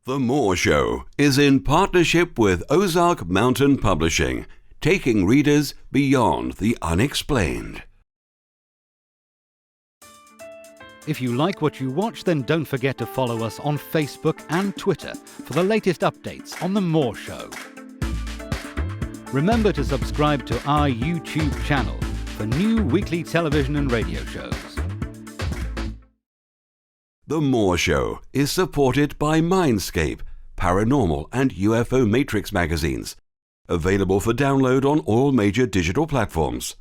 The More Show is in partnership with Ozark Mountain Publishing, taking readers beyond the unexplained. If you like what you watch, then don't forget to follow us on Facebook and Twitter for the latest updates on The More Show. Remember to subscribe to our YouTube channel for new weekly television and radio shows. The More Show is supported by Mindscape, Paranormal and UFO Matrix magazines, available for download on all major digital platforms.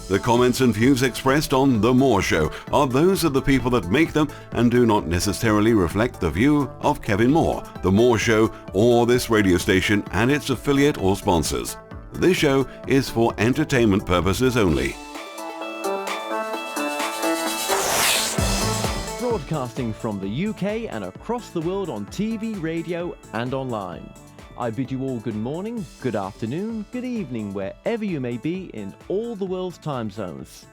The comments and views expressed on The More Show are those of the people that make them and do not necessarily reflect the view of Kevin Moore, The More Show, or this radio station and its affiliate or sponsors. This show is for entertainment purposes only. Broadcasting from the UK and across the world on TV, radio and online. I bid you all good morning, good afternoon, good evening, wherever you may be in all the world's time zones.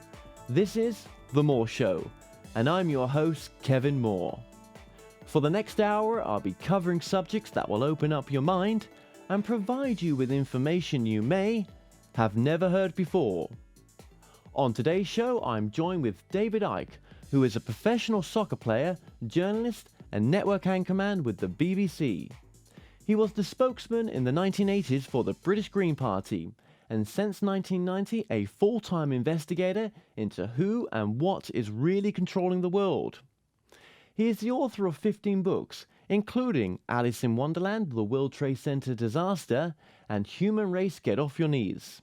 This is The More Show, and I'm your host, Kevin Moore. For the next hour, I'll be covering subjects that will open up your mind and provide you with information you may have never heard before. On today's show, I'm joined with David Icke, who is a professional soccer player, journalist, and network anchorman with the BBC. He was the spokesman in the 1980s for the British Green Party, and since 1990 a full-time investigator into who and what is really controlling the world. He is the author of 15 books, including Alice in Wonderland, The World Trade Center Disaster, and Human Race Get Off Your Knees.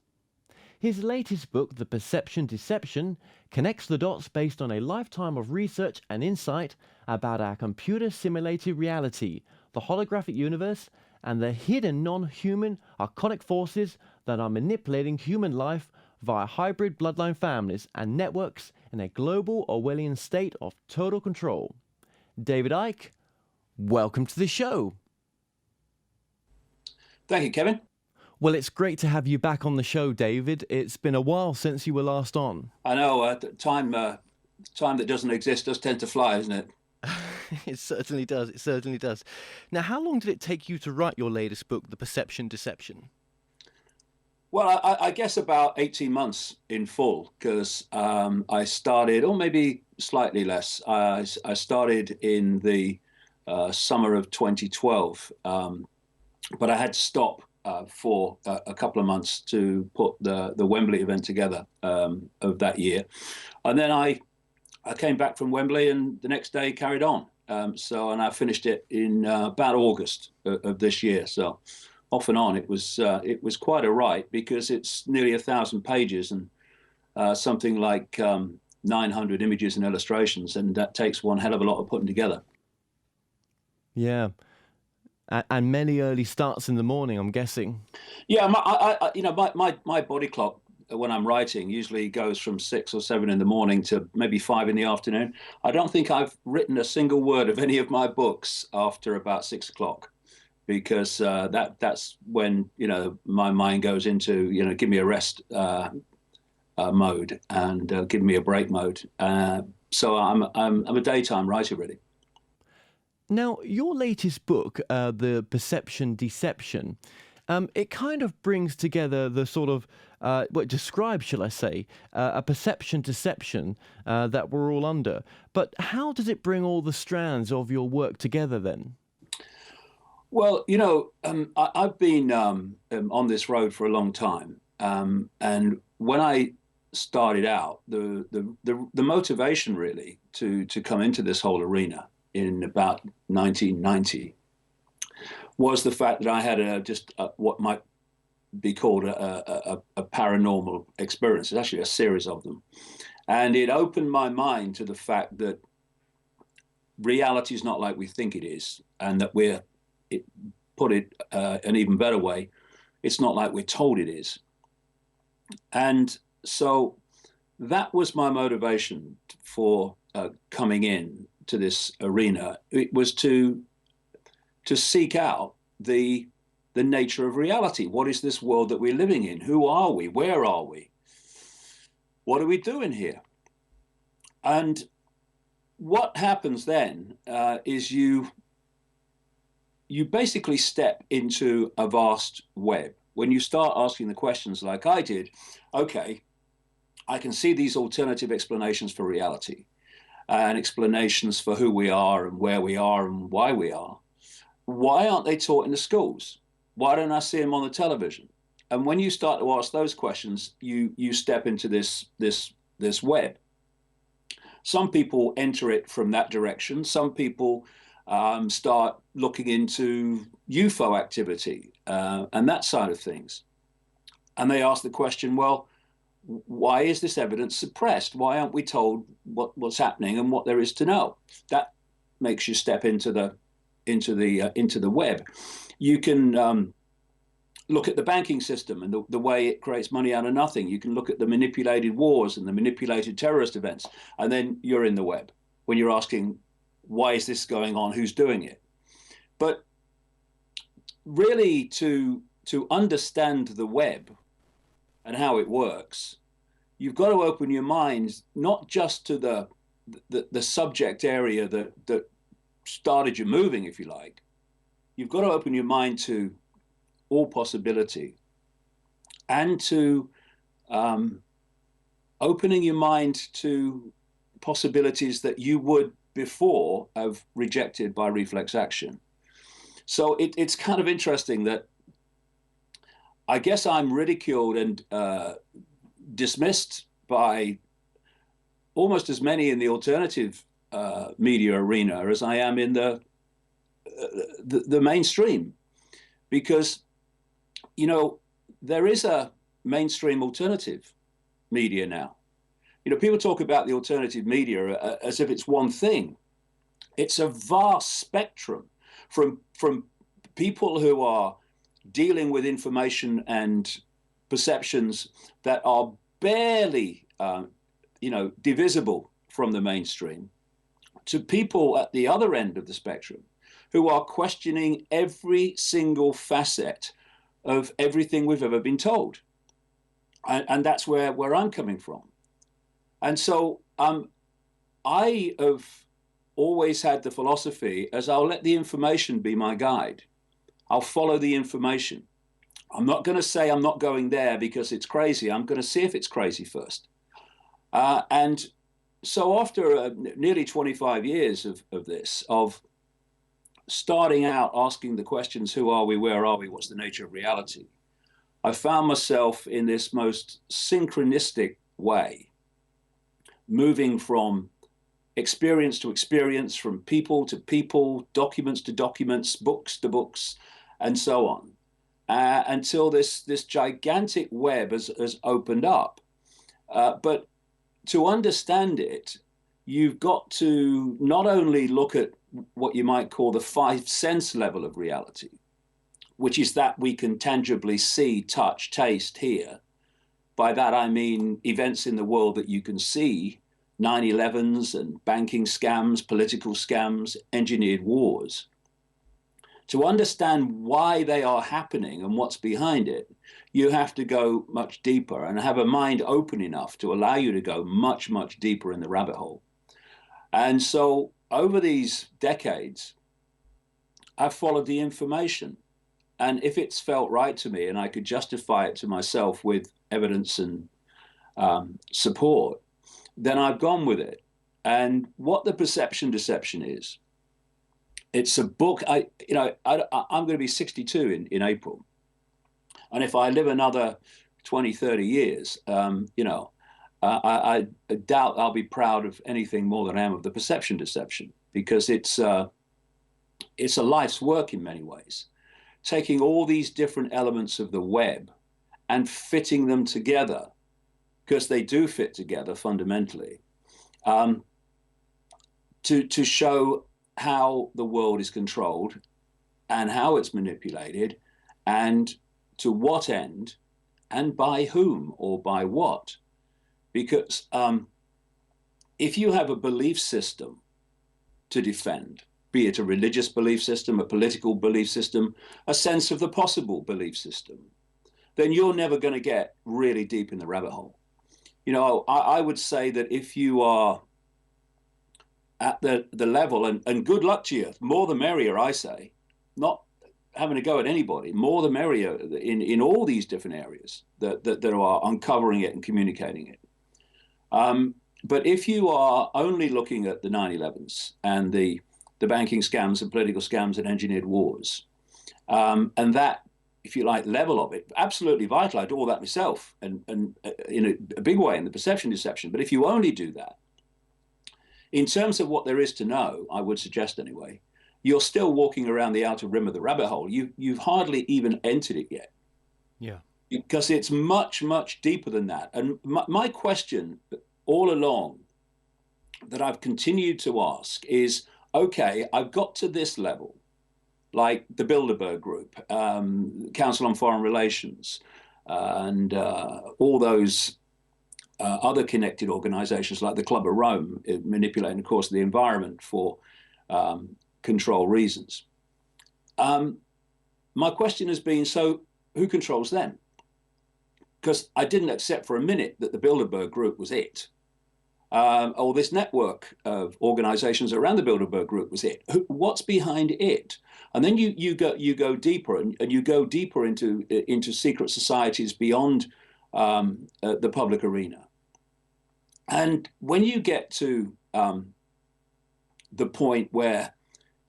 His latest book, The Perception Deception, connects the dots based on a lifetime of research and insight about our computer-simulated reality, the holographic universe, and the hidden non-human archonic forces that are manipulating human life via hybrid bloodline families and networks in a global Orwellian state of total control. David Icke, welcome to the show. Thank you, Kevin. Well, it's great to have you back on the show, David. It's been a while since you were last on. I know, time that doesn't exist does tend to fly, isn't it? It certainly does. It certainly does. Now, how long did it take you to write your latest book, The Perception Deception? Well, I guess about 18 months in full, because I started, or maybe slightly less, I started in the summer of 2012, but I had to stop for a couple of months to put the Wembley event together of that year. And then I came back from Wembley and the next day carried on. And I finished it in about August of this year. So off and on, it was quite a write, because it's nearly 1,000 pages and something like 900 images and illustrations, and that takes one hell of a lot of putting together. Yeah, and many early starts in the morning, I'm guessing. Yeah, my body clock when I'm writing usually goes from 6 or 7 in the morning to maybe 5 in the afternoon. I don't think I've written a single word of any of my books after about 6 o'clock, because that's when my mind goes into give me a rest mode and give me a break mode. So I'm a daytime writer, really. Now, your latest book, The Perception Deception, it kind of brings together the sort of, what describes, shall I say, a perception deception that we're all under. But how does it bring all the strands of your work together then? Well, I've been on this road for a long time. And when I started out, the motivation really to come into this whole arena in about 1990 was the fact that I had what might be called a paranormal experience. It's actually a series of them. And it opened my mind to the fact that reality is not like we think it is, and that put it an even better way, it's not like we're told it is. And so that was my motivation for coming in, to this arena, it was to seek out the nature of reality. What is this world that we're living in? Who are we? Where are we? What are we doing here? And what happens then is you basically step into a vast web. When you start asking the questions like I did, okay, I can see these alternative explanations for reality and explanations for who we are and where we are and why we are. Why aren't they taught in the schools? Why don't I see them on the television? And when you start to ask those questions, you step into this web. Some people enter it from that direction. Some people start looking into UFO activity and that side of things. And they ask the question, well, why is this evidence suppressed? Why aren't we told what's happening and what there is to know? That makes you step into the web. You can look at the banking system and the way it creates money out of nothing. You can look at the manipulated wars and the manipulated terrorist events, and then you're in the web when you're asking, why is this going on? Who's doing it? But really, to understand the web and how it works, you've got to open your mind not just to the subject area that started you moving, if you like. You've got to open your mind to all possibility, and to opening your mind to possibilities that you would before have rejected by reflex action. So it's kind of interesting that I guess I'm ridiculed and dismissed by almost as many in the alternative media arena as I am in the mainstream, because there is a mainstream alternative media now. People talk about the alternative media as if it's one thing. It's a vast spectrum from people who are dealing with information and perceptions that are barely, divisible from the mainstream, to people at the other end of the spectrum who are questioning every single facet of everything we've ever been told. And that's where I'm coming from. And so I have always had the philosophy as I'll let the information be my guide. I'll follow the information. I'm not going to say I'm not going there because it's crazy. I'm going to see if it's crazy first. And so after nearly 25 years of this, of starting out asking the questions, who are we, where are we, what's the nature of reality, I found myself in this most synchronistic way, moving from experience to experience, from people to people, documents to documents, books to books, and so on, until this gigantic web has opened up. But to understand it, you've got to not only look at what you might call the 5 sense level of reality, which is that we can tangibly see, touch, taste, hear. By that I mean events in the world that you can see, 9/11s and banking scams, political scams, engineered wars. To understand why they are happening and what's behind it, you have to go much deeper and have a mind open enough to allow you to go much, much deeper in the rabbit hole. And so over these decades, I've followed the information. And if it's felt right to me and I could justify it to myself with evidence and support, then I've gone with it. And what the perception deception is, it's a book. I'm going to be 62 in April. And if I live another 20, 30 years, I doubt I'll be proud of anything more than I am of the perception deception, because it's a life's work in many ways, taking all these different elements of the web and fitting them together, because they do fit together fundamentally, to show how the world is controlled and how it's manipulated and to what end and by whom or by what. Because if you have a belief system to defend, be it a religious belief system, a political belief system, a sense of the possible belief system, then you're never going to get really deep in the rabbit hole. You know, I would say that if you are at the level, and good luck to you, more the merrier, I say, not having to go at anybody, more the merrier in all these different areas that are uncovering it and communicating it. But if you are only looking at the 9/11s and the banking scams and political scams and engineered wars, and that, if you like, level of it, absolutely vital. I do all that myself, and in a big way in the perception deception. But if you only do that, in terms of what there is to know, I would suggest anyway, you're still walking around the outer rim of the rabbit hole. You've hardly even entered it yet. Yeah. Because it's much, much deeper than that. And my question all along that I've continued to ask is, okay, I've got to this level, like the Bilderberg Group, Council on Foreign Relations, and all those other connected organizations like the Club of Rome, manipulating, of course, the environment for control reasons. My question has been, so who controls them? Because I didn't accept for a minute that the Bilderberg Group was it. Or this network of organizations around the Bilderberg Group was it. What's behind it? And then you go deeper, and you go deeper into secret societies beyond the public arena. And when you get to the point where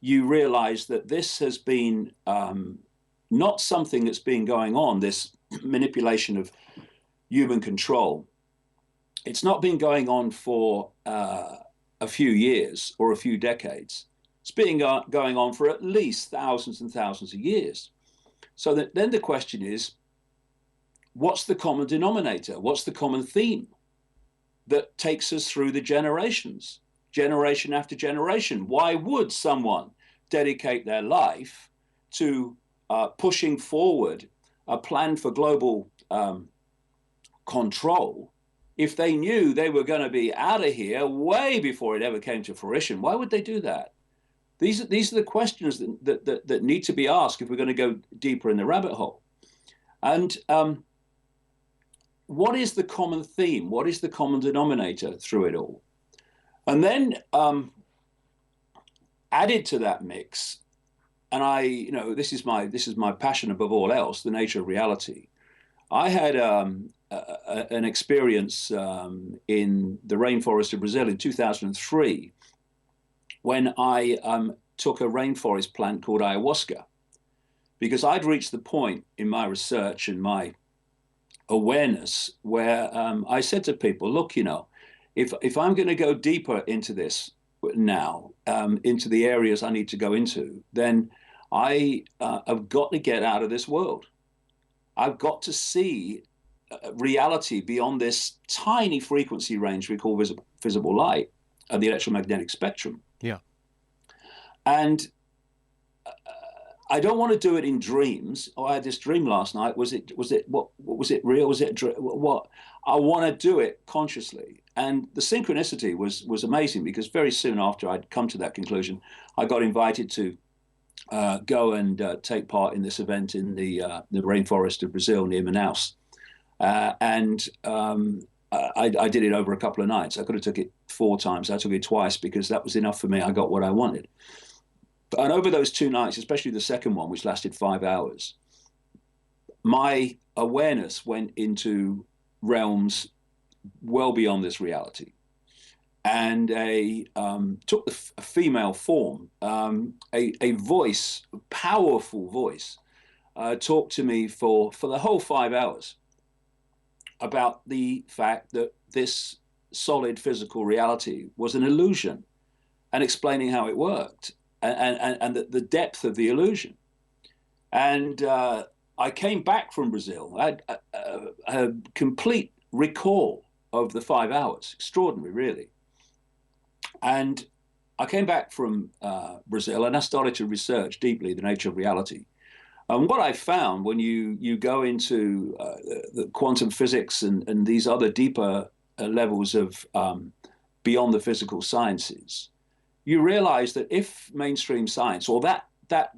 you realize that this has been not something that's been going on, this manipulation of human control, it's not been going on for a few years or a few decades. It's been going on for at least thousands and thousands of years. So then the question is, what's the common denominator? What's the common theme that takes us through the generations, generation after generation? Why would someone dedicate their life to pushing forward a plan for global control if they knew they were going to be out of here way before it ever came to fruition? Why would they do that? These are the questions that need to be asked if we're going to go deeper in the rabbit hole. And what is the common theme? What is the common denominator through it all? And then added to that mix, and this is my passion above all else, the nature of reality. I had an experience in the rainforest of Brazil in 2003 when I took a rainforest plant called ayahuasca, because I'd reached the point in my research and my awareness where I said to people, look, if I'm going to go deeper into this now, into the areas I need to go into, then I have got to get out of this world. I've got to see reality beyond this tiny frequency range we call visible light and the electromagnetic spectrum. Yeah. And I don't want to do it in dreams. Oh, I had this dream last night. Was it what was it real? Was it what? I want to do it consciously. And the synchronicity was amazing, because very soon after I'd come to that conclusion, I got invited to go and take part in this event in the rainforest of Brazil near Manaus. And I did it over a couple of nights. I could have took it 4 times. I took it twice because that was enough for me. I got what I wanted. And over those 2 nights, especially the second one, which lasted 5 hours, my awareness went into realms well beyond this reality. And took a female form, a voice, a powerful voice, talked to me for the whole 5 hours about the fact that this solid physical reality was an illusion, and explaining how it worked and the depth of the illusion. And I came back from Brazil. I had a complete recall of the 5 hours. Extraordinary, really. And I came back from Brazil, and I started to research deeply the nature of reality. And what I found when you go into the quantum physics and these other deeper levels of beyond the physical sciences, you realize that if mainstream science, or that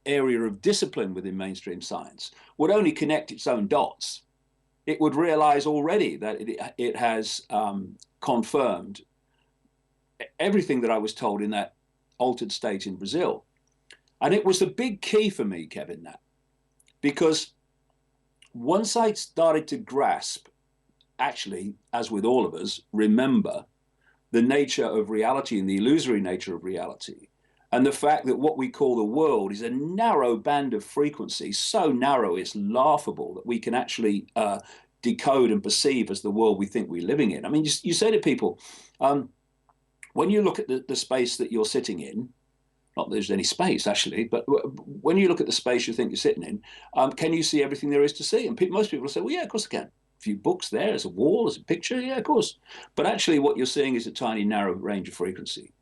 area of discipline within mainstream science, would only connect its own dots, it would realize already that it has confirmed everything that I was told in that altered state in Brazil. And it was a big key for me, Kevin, that, because once I started to grasp, actually, as with all of us, remember the nature of reality and the illusory nature of reality, and the fact that what we call the world is a narrow band of frequency, so narrow it's laughable, that we can actually decode and perceive as the world we think we're living in. I mean, you say to people, when you look at the space that you're sitting in, not that there's any space actually, but when you look at the space you think you're sitting in, can you see everything there is to see? And most people will say, well, yeah, of course I can. A few books there, there's a wall, there's a picture, yeah, of course. But actually what you're seeing is a tiny, narrow range of frequency.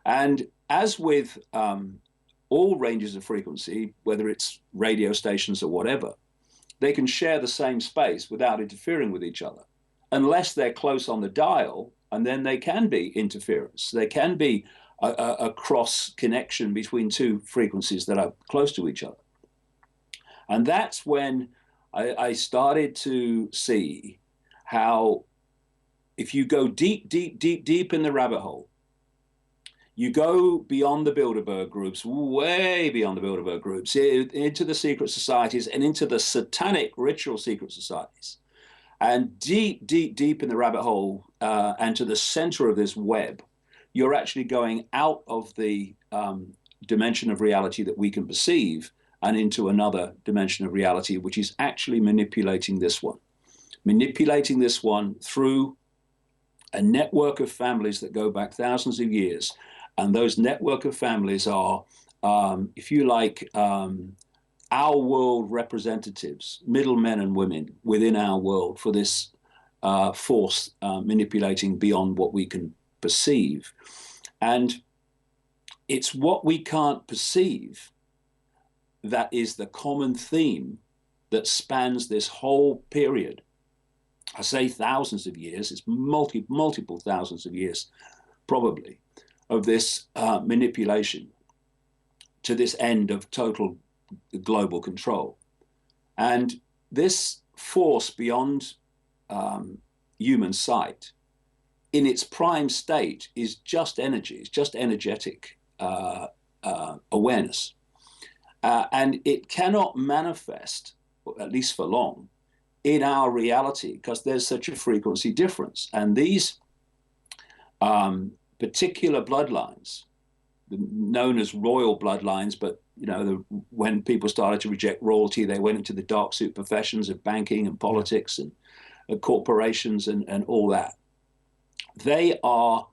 And as with all ranges of frequency, whether it's radio stations or whatever, they can share the same space without interfering with each other, unless they're close on the dial, and then they can be interference. There can be a cross connection between two frequencies that are close to each other. And that's when I started to see how if you go deep, deep, deep, deep in the rabbit hole, you go beyond the Bilderberg groups, way beyond the Bilderberg groups, into the secret societies and into the satanic ritual secret societies. And deep, deep, deep in the rabbit hole and to the center of this web, you're actually going out of the dimension of reality that we can perceive and into another dimension of reality, which is actually manipulating this one through a network of families that go back thousands of years. And those network of families are, if you like, our world representatives, middlemen and women within our world for this force manipulating beyond what we can perceive. And it's what we can't perceive that is the common theme that spans this whole period. I say thousands of years, it's multiple thousands of years, probably, of this manipulation to this end of total global control. And this force beyond human sight, in its prime state, is just energy, it's just energetic awareness. And it cannot manifest, at least for long, in our reality, because there's such a frequency difference. And these particular bloodlines, known as royal bloodlines, but when people started to reject royalty, they went into the dark suit professions of banking and politics and corporations and all that. They are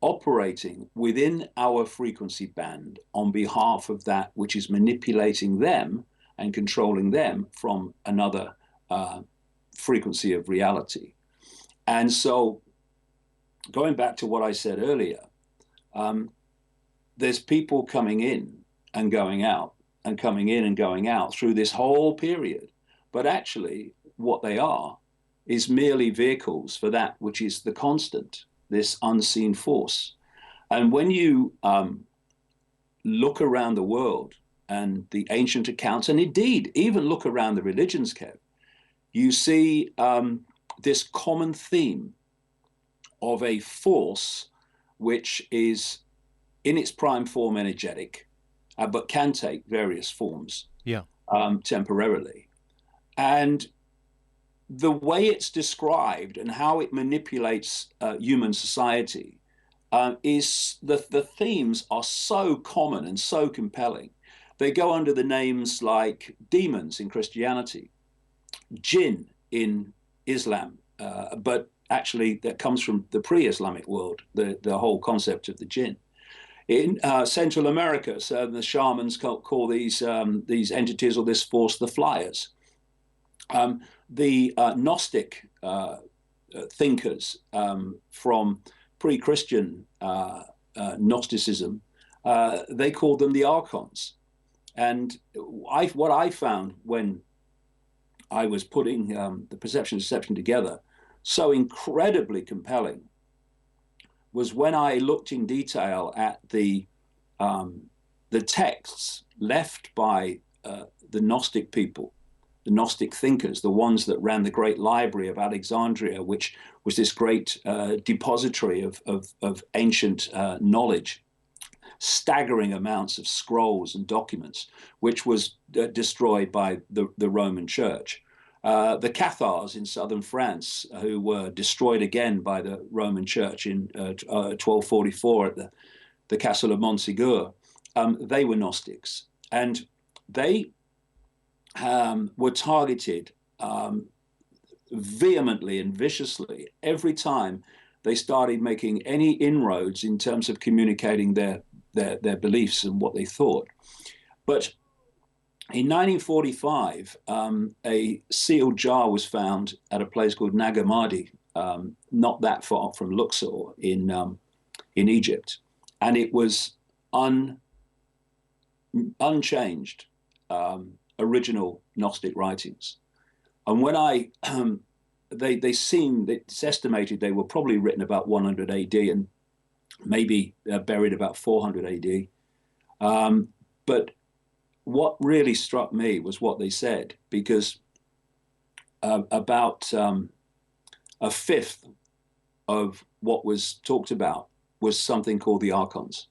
operating within our frequency band on behalf of that which is manipulating them and controlling them from another frequency of reality. And so, going back to what I said earlier, there's people coming in and going out and coming in and going out through this whole period. But actually, what they are is merely vehicles for that which is the constant, this unseen force. And when you look around the world and the ancient accounts, and indeed even look around the religions, Kev, you see this common theme of a force which is in its prime form energetic, but can take various forms temporarily. And the way it's described and how it manipulates human society is the themes are so common and so compelling. They go under the names like demons in Christianity, jinn in Islam, but actually that comes from the pre-Islamic world, the whole concept of the jinn. In Central America, so the shamans call these entities or this force the flyers. The Gnostic thinkers from pre-Christian Gnosticism, they called them the archons. And what I found when I was putting the perception and deception together so incredibly compelling was when I looked in detail at the texts left by the Gnostic people, the Gnostic thinkers, the ones that ran the great library of Alexandria, which was this great depository of ancient knowledge, staggering amounts of scrolls and documents, which was destroyed by the Roman Church. The Cathars in southern France, who were destroyed again by the Roman Church in 1244 at the Castle of Montségur, they were Gnostics. And they were targeted vehemently and viciously every time they started making any inroads in terms of communicating their beliefs and what they thought. But in 1945, a sealed jar was found at a place called Nagamadi, not that far from Luxor in Egypt, and it was unchanged original Gnostic writings. And when it's estimated they were probably written about 100 AD and maybe buried about 400 AD. But what really struck me was what they said, because about a fifth of what was talked about was something called the archons,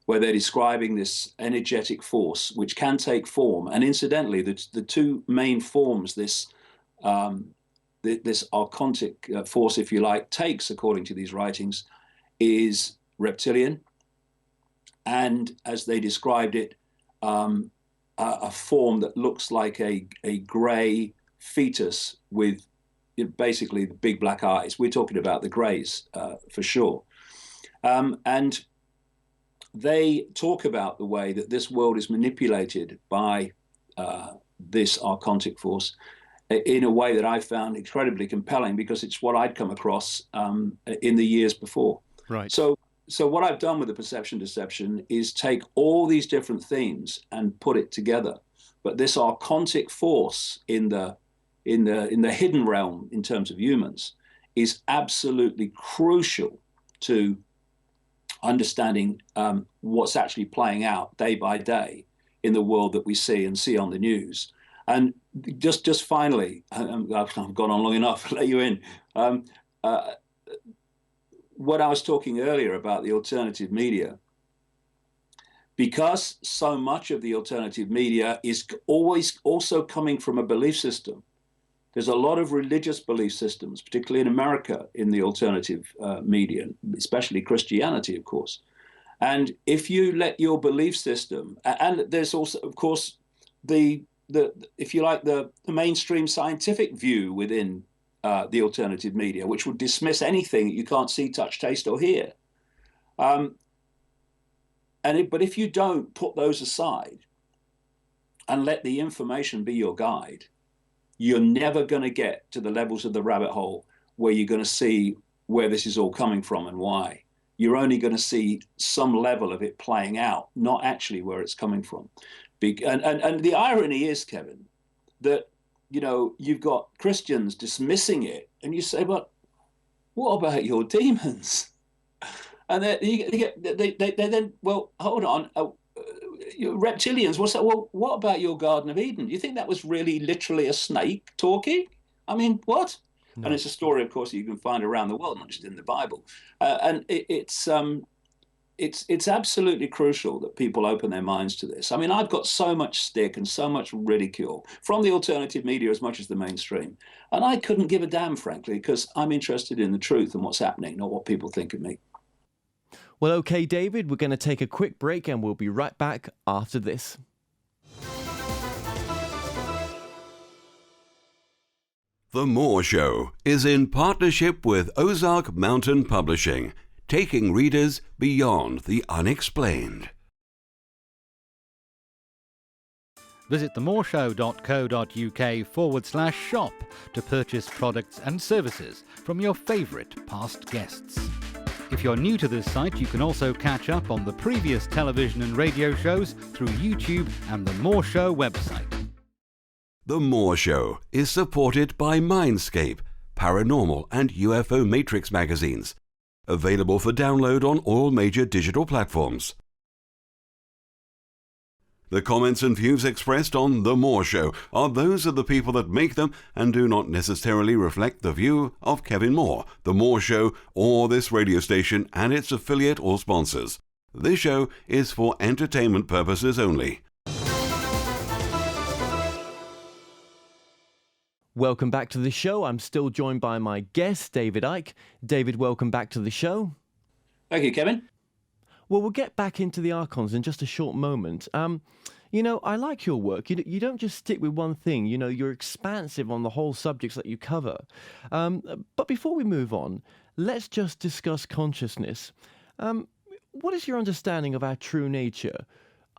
where they're describing this energetic force which can take form. And incidentally, the two main forms this archontic force, if you like, takes, according to these writings, is reptilian, and as they described it, a form that looks like a gray fetus with basically the big black eyes. We're talking about the grays for sure. And they talk about the way that this world is manipulated by this archontic force in a way that I found incredibly compelling, because it's what I'd come across in the years before. Right. So what I've done with the perception deception is take all these different themes and put it together. But this archontic force in the hidden realm in terms of humans is absolutely crucial to understanding what's actually playing out day by day in the world that we see on the news. And just finally, I've gone on long enough, I'll let you in. What I was talking earlier about the alternative media, because so much of the alternative media is always also coming from a belief system. There's a lot of religious belief systems, particularly in America, in the alternative media, especially Christianity, of course. And if you let your belief system, and there's also, of course, if you like, the mainstream scientific view within the alternative media, which would dismiss anything that you can't see, touch, taste, or hear. But if you don't put those aside and let the information be your guide, you're never going to get to the levels of the rabbit hole where you're going to see where this is all coming from and why. You're only going to see some level of it playing out, not actually where it's coming from. And the irony is, Kevin, that you've got Christians dismissing it, and you say, "But what about your demons?" And they then, well, hold on, reptilians. What's that? Well, what about your Garden of Eden? Do you think that was really literally a snake talking? I mean, what? No. And it's a story, of course, that you can find around the world, not just in the Bible. And it's absolutely crucial that people open their minds to this. I mean, I've got so much stick and so much ridicule from the alternative media as much as the mainstream. And I couldn't give a damn, frankly, because I'm interested in the truth and what's happening, not what people think of me. Well, okay, David, we're going to take a quick break and we'll be right back after this. The Moore Show is in partnership with Ozark Mountain Publishing, taking readers beyond the unexplained. Visit themoreshow.co.uk/shop to purchase products and services from your favourite past guests. If you're new to this site, you can also catch up on the previous television and radio shows through YouTube and the Moore Show website. The Moore Show is supported by Mindscape, Paranormal and UFO Matrix magazines, Available for download on all major digital platforms. The comments and views expressed on The More Show are those of the people that make them and do not necessarily reflect the view of Kevin Moore, The More Show, or this radio station and its affiliate or sponsors. This show is for entertainment purposes only. Welcome back to the show. I'm still joined by my guest, David Icke. David, welcome back to the show. Thank you, Kevin. Well, we'll get back into the archons in just a short moment. You know, I like your work. You don't just stick with one thing. You know, you're expansive on the whole subjects that you cover. But before we move on, let's just discuss consciousness. What is your understanding of our true nature?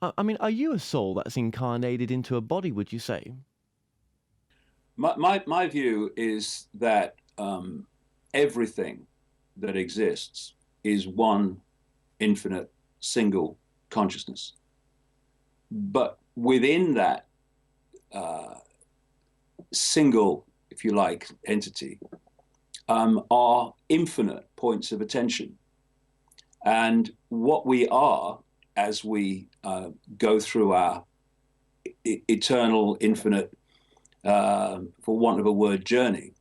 I mean, are you a soul that's incarnated into a body, would you say? My view is that everything that exists is one infinite single consciousness. But within that single, if you like, entity are infinite points of attention. And what we are as we go through our eternal, infinite, for want of a word, journey,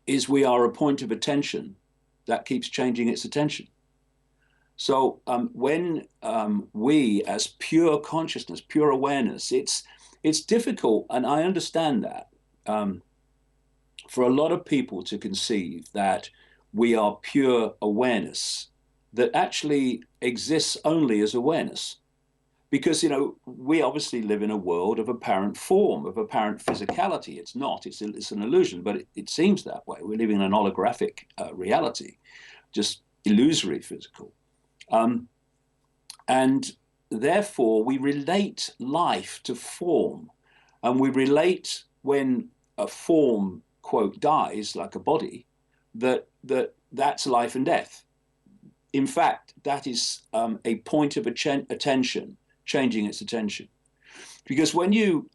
is we are a point of attention that keeps changing its attention. So when we, as pure consciousness, pure awareness, it's difficult, and I understand that, for a lot of people to conceive that we are pure awareness that actually exists only as awareness. Because, you know, we obviously live in a world of apparent form, of apparent physicality. It's not, it's an illusion, but it seems that way. We're living in an holographic reality, just illusory physical. And therefore, we relate life to form. And we relate when a form, quote, dies, like a body, that's life and death. In fact, that is a point of attention, changing its attention. Because when you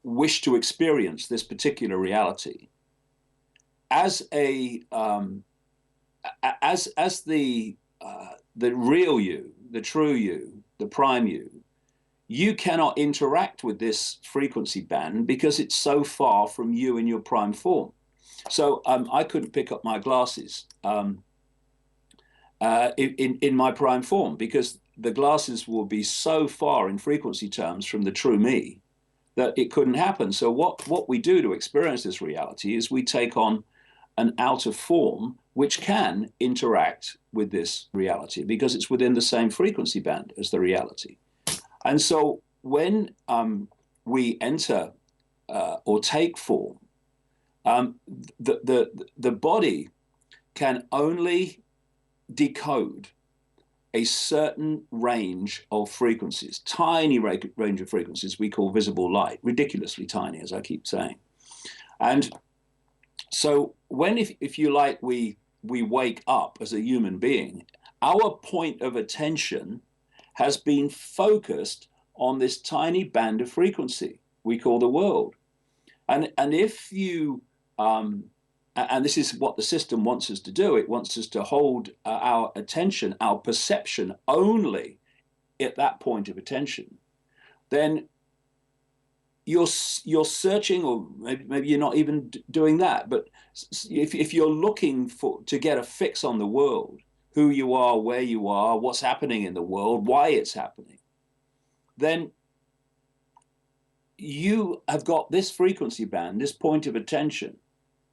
wish to experience this particular reality as the real you, the true you, the prime you, you cannot interact with this frequency band because it's so far from you in your prime form. So I couldn't pick up my glasses in my prime form because the glasses will be so far in frequency terms from the true me that it couldn't happen. So what we do to experience this reality is we take on an outer form which can interact with this reality because it's within the same frequency band as the reality. And so when we enter or take form, the body can only decode a certain range of frequencies, tiny range of frequencies we call visible light, ridiculously tiny, as I keep saying. And so when, if you like, we wake up as a human being, our point of attention has been focused on this tiny band of frequency we call the world. And if you, and this is what the system wants us to do, it wants us to hold our attention, our perception only at that point of attention, then you're searching, or maybe you're not even doing that, but if you're looking to get a fix on the world, who you are, where you are, what's happening in the world, why it's happening, then you have got this frequency band, this point of attention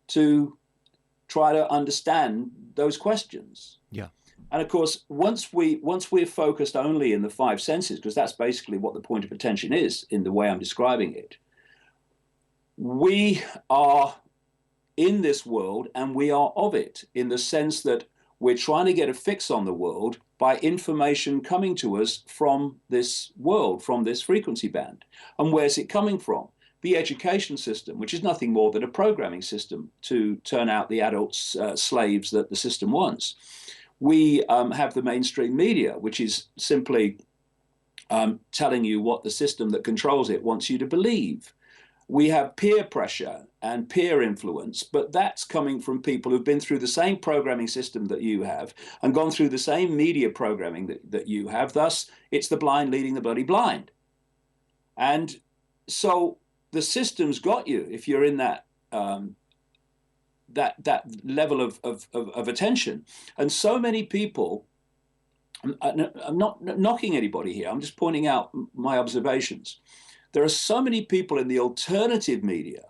to try to understand those questions. Yeah. And of course, once we're focused only in the five senses, because that's basically what the point of attention is in the way I'm describing it, we are in this world and we are of it, in the sense that we're trying to get a fix on the world by information coming to us from this world, from this frequency band. And where's it coming from? The education system, which is nothing more than a programming system to turn out the adults, slaves that the system wants. We have the mainstream media, which is simply telling you what the system that controls it wants you to believe. We have peer pressure and peer influence, but that's coming from people who've been through the same programming system that you have and gone through the same media programming that you have. Thus, it's the blind leading the bloody blind. And so the system's got you if you're in that that level of attention. And so many people, I'm not knocking anybody here, I'm just pointing out my observations. There are so many people in the alternative media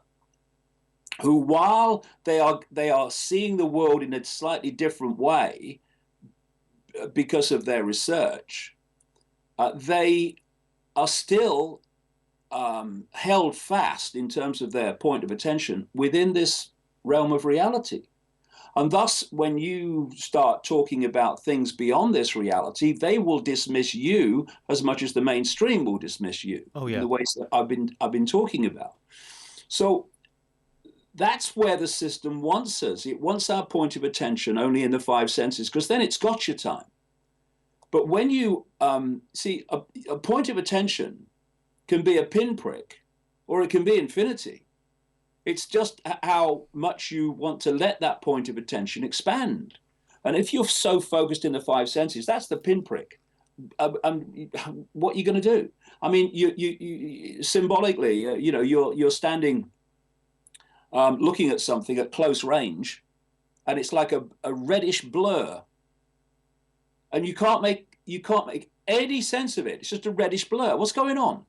who, while they are seeing the world in a slightly different way because of their research, they are still held fast in terms of their point of attention within this realm of reality. And thus, when you start talking about things beyond this reality, they will dismiss you as much as the mainstream will dismiss you. Oh, yeah. In the ways that I've been talking about. So that's where the system wants us. It wants our point of attention only in the five senses, because then it's gotcha time. But when you see a point of attention can be a pinprick or it can be infinity. It's just how much you want to let that point of attention expand. And if you're so focused in the five senses, that's the pinprick. What are you going to do? I mean, you symbolically, you're standing looking at something at close range, and it's like a reddish blur, and you can't make any sense of it. It's just a reddish blur. What's going on?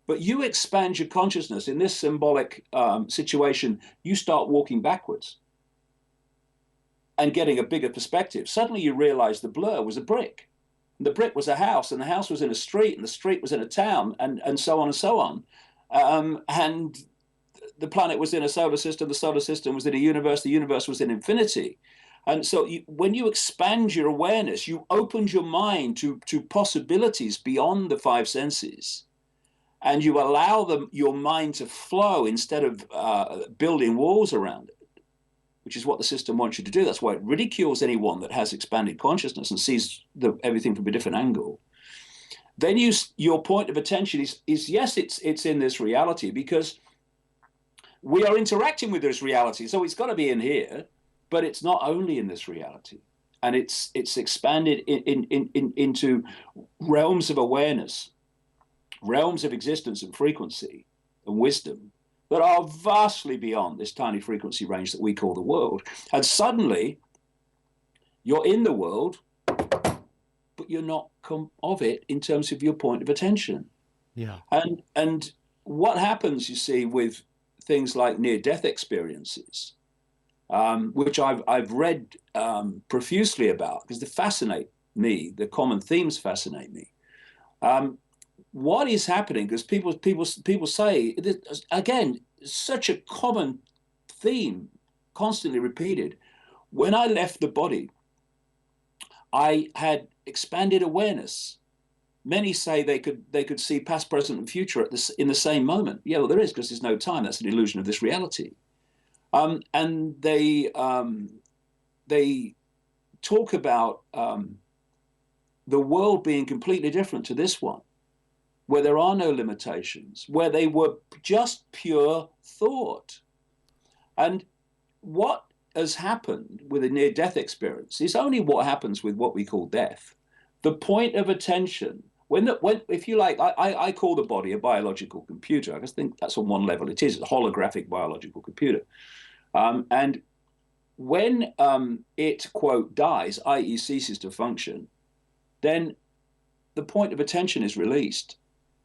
But you expand your consciousness in this symbolic situation, you start walking backwards and getting a bigger perspective. Suddenly you realize the blur was a brick. And the brick was a house, and the house was in a street, and the street was in a town, and so on and so on. And the planet was in a solar system, the solar system was in a universe, the universe was in infinity. And so when you expand your awareness, you opened your mind to possibilities beyond the five senses. And you allow your mind to flow instead of building walls around it, which is what the system wants you to do. That's why it ridicules anyone that has expanded consciousness and sees everything from a different angle. Then your point of attention is yes, it's in this reality, because we are interacting with this reality. So it's got to be in here, but it's not only in this reality. And it's expanded into realms of awareness, realms of existence and frequency and wisdom that are vastly beyond this tiny frequency range that we call the world. And suddenly you're in the world, but you're not of it in terms of your point of attention. Yeah. And what happens, you see, with things like near-death experiences, which I've read profusely about because they fascinate me. The common themes fascinate me. What is happening? Because people say, again, such a common theme, constantly repeated. When I left the body, I had expanded awareness. Many say they could see past, present, and future in the same moment. Yeah, well, there is, because there's no time. That's an illusion of this reality. And they talk about the world being completely different to this one, where there are no limitations, where they were just pure thought. And what has happened with a near-death experience is only what happens with what we call death. The point of attention, if you like, I call the body a biological computer. I just think that's on one level. It is a holographic biological computer. And when it, quote, dies, i.e. ceases to function, then the point of attention is released.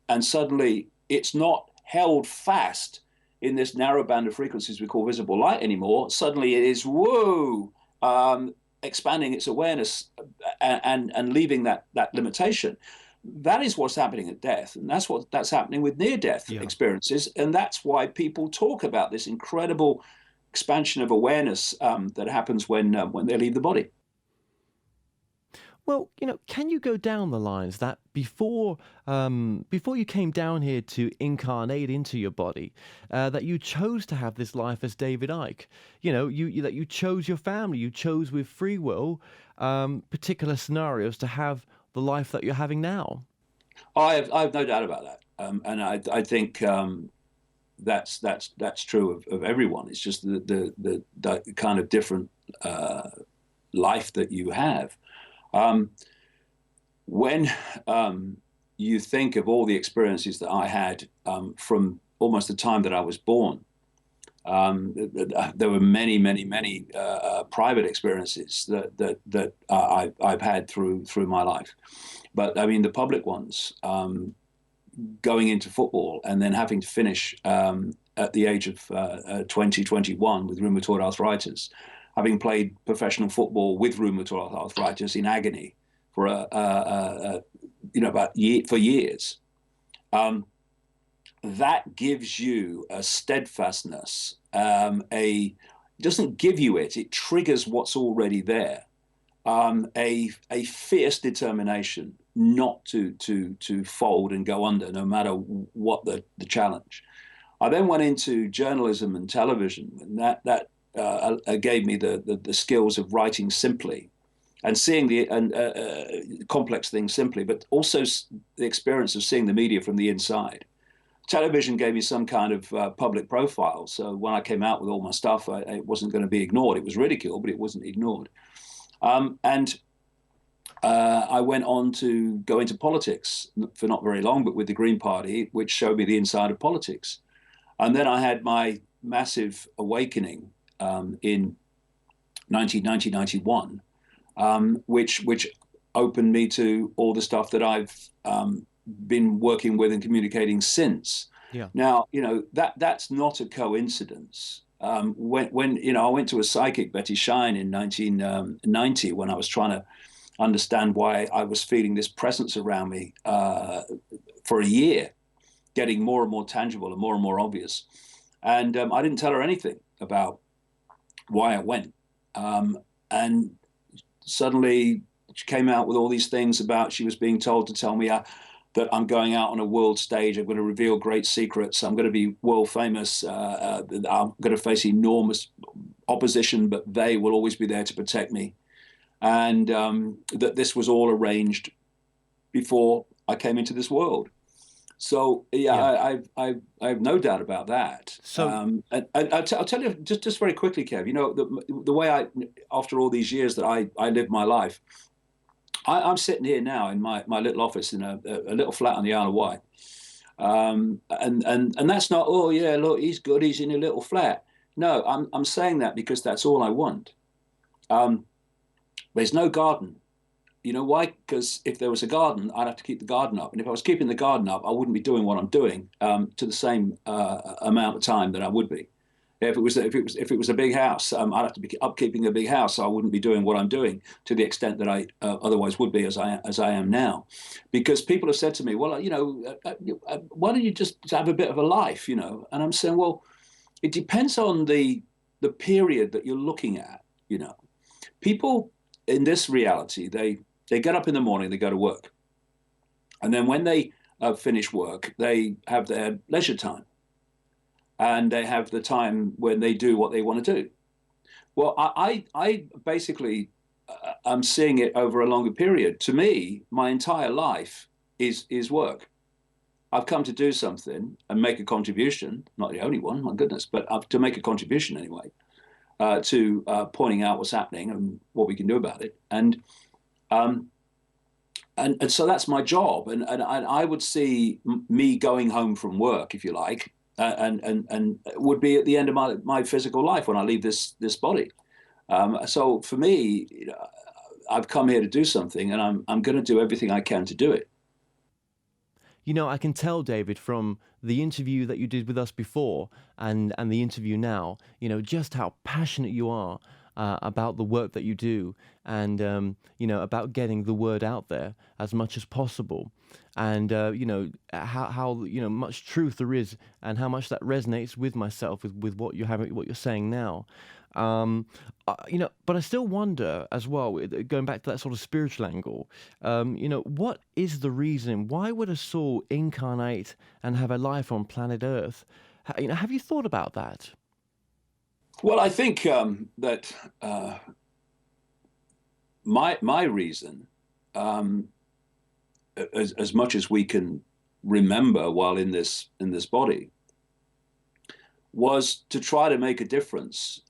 And suddenly it's not held fast in this narrow band of frequencies we call visible light anymore. Suddenly it is, expanding its awareness and leaving that limitation. That is what's happening at death. And that's happening with near-death experiences. And that's why people talk about this incredible expansion of awareness that happens when they leave the body. Well, can you go down the lines that before you came down here to incarnate into your body, that you chose to have this life as David Icke? That you chose your family, you chose with free will particular scenarios to have the life that you're having now. I have no doubt about that, and I think that's true of everyone. It's just the kind of different life that you have. When you think of all the experiences that I had from almost the time that I was born, there were many private experiences that I've had through my life. But I mean, the public ones, going into football and then having to finish at the age of 21 with rheumatoid arthritis, having played professional football with rheumatoid arthritis in agony for for years. That gives you a steadfastness. It doesn't give you it; it triggers what's already there. A fierce determination not to fold and go under, no matter what the challenge. I then went into journalism and television, and that gave me the skills of writing simply and seeing the complex things simply, but also the experience of seeing the media from the inside. Television gave me some kind of public profile. So when I came out with all my stuff, it wasn't going to be ignored. It was ridiculed, but it wasn't ignored. I went on to go into politics for not very long, but with the Green Party, which showed me the inside of politics. And then I had my massive awakening in 1991, which opened me to all the stuff that I've been working with and communicating since. Yeah. Now, that's not a coincidence. When I went to a psychic, Betty Shine, in 1990, when I was trying to understand why I was feeling this presence around me for a year, getting more and more tangible and more obvious. And I didn't tell her anything about why I went. And suddenly she came out with all these things about, she was being told to tell me that I'm going out on a world stage. I'm going to reveal great secrets. I'm going to be world famous. I'm going to face enormous opposition, but they will always be there to protect me. And that this was all arranged before I came into this world. So I have no doubt about that. So and I'll tell you just very quickly, Kev. The way after all these years that I lived my life, I'm sitting here now in my little office in a little flat on the Isle of Wight, and that's not, oh yeah, look, he's good, he's in a little flat. No, I'm saying that because that's all I want. There's no garden. You know why? Because if there was a garden, I'd have to keep the garden up. And if I was keeping the garden up, I wouldn't be doing what I'm doing to the same amount of time that I would be. If it was a big house, I'd have to be upkeeping a big house. So I wouldn't be doing what I'm doing to the extent that I otherwise would be as I am now. Because people have said to me, well, why don't you just have a bit of a life, And I'm saying, well, it depends on the period that you're looking at, People in this reality, they get up in the morning, they go to work. And then when they finish work, they have their leisure time. And they have the time when they do what they want to do. Well, I basically, I'm seeing it over a longer period. To me, my entire life is work. I've come to do something and make a contribution, not the only one, my goodness, but to make a contribution anyway, to pointing out what's happening and what we can do about it. And so that's my job. And I would see me going home from work, if you like, and would be at the end of my physical life when I leave this body. So for me, I've come here to do something, and I'm going to do everything I can to do it. I can tell, David, from the interview that you did with us before and the interview now, just how passionate you are about the work that you do and, about getting the word out there as much as possible. And, how much truth there is and how much that resonates with myself, with what you're saying now. But I still wonder as well, going back to that sort of spiritual angle, what is the reason? Why would a soul incarnate and have a life on planet Earth? Have you thought about that? Well, I think that my reason, as much as we can remember while in this body, was to try to make a difference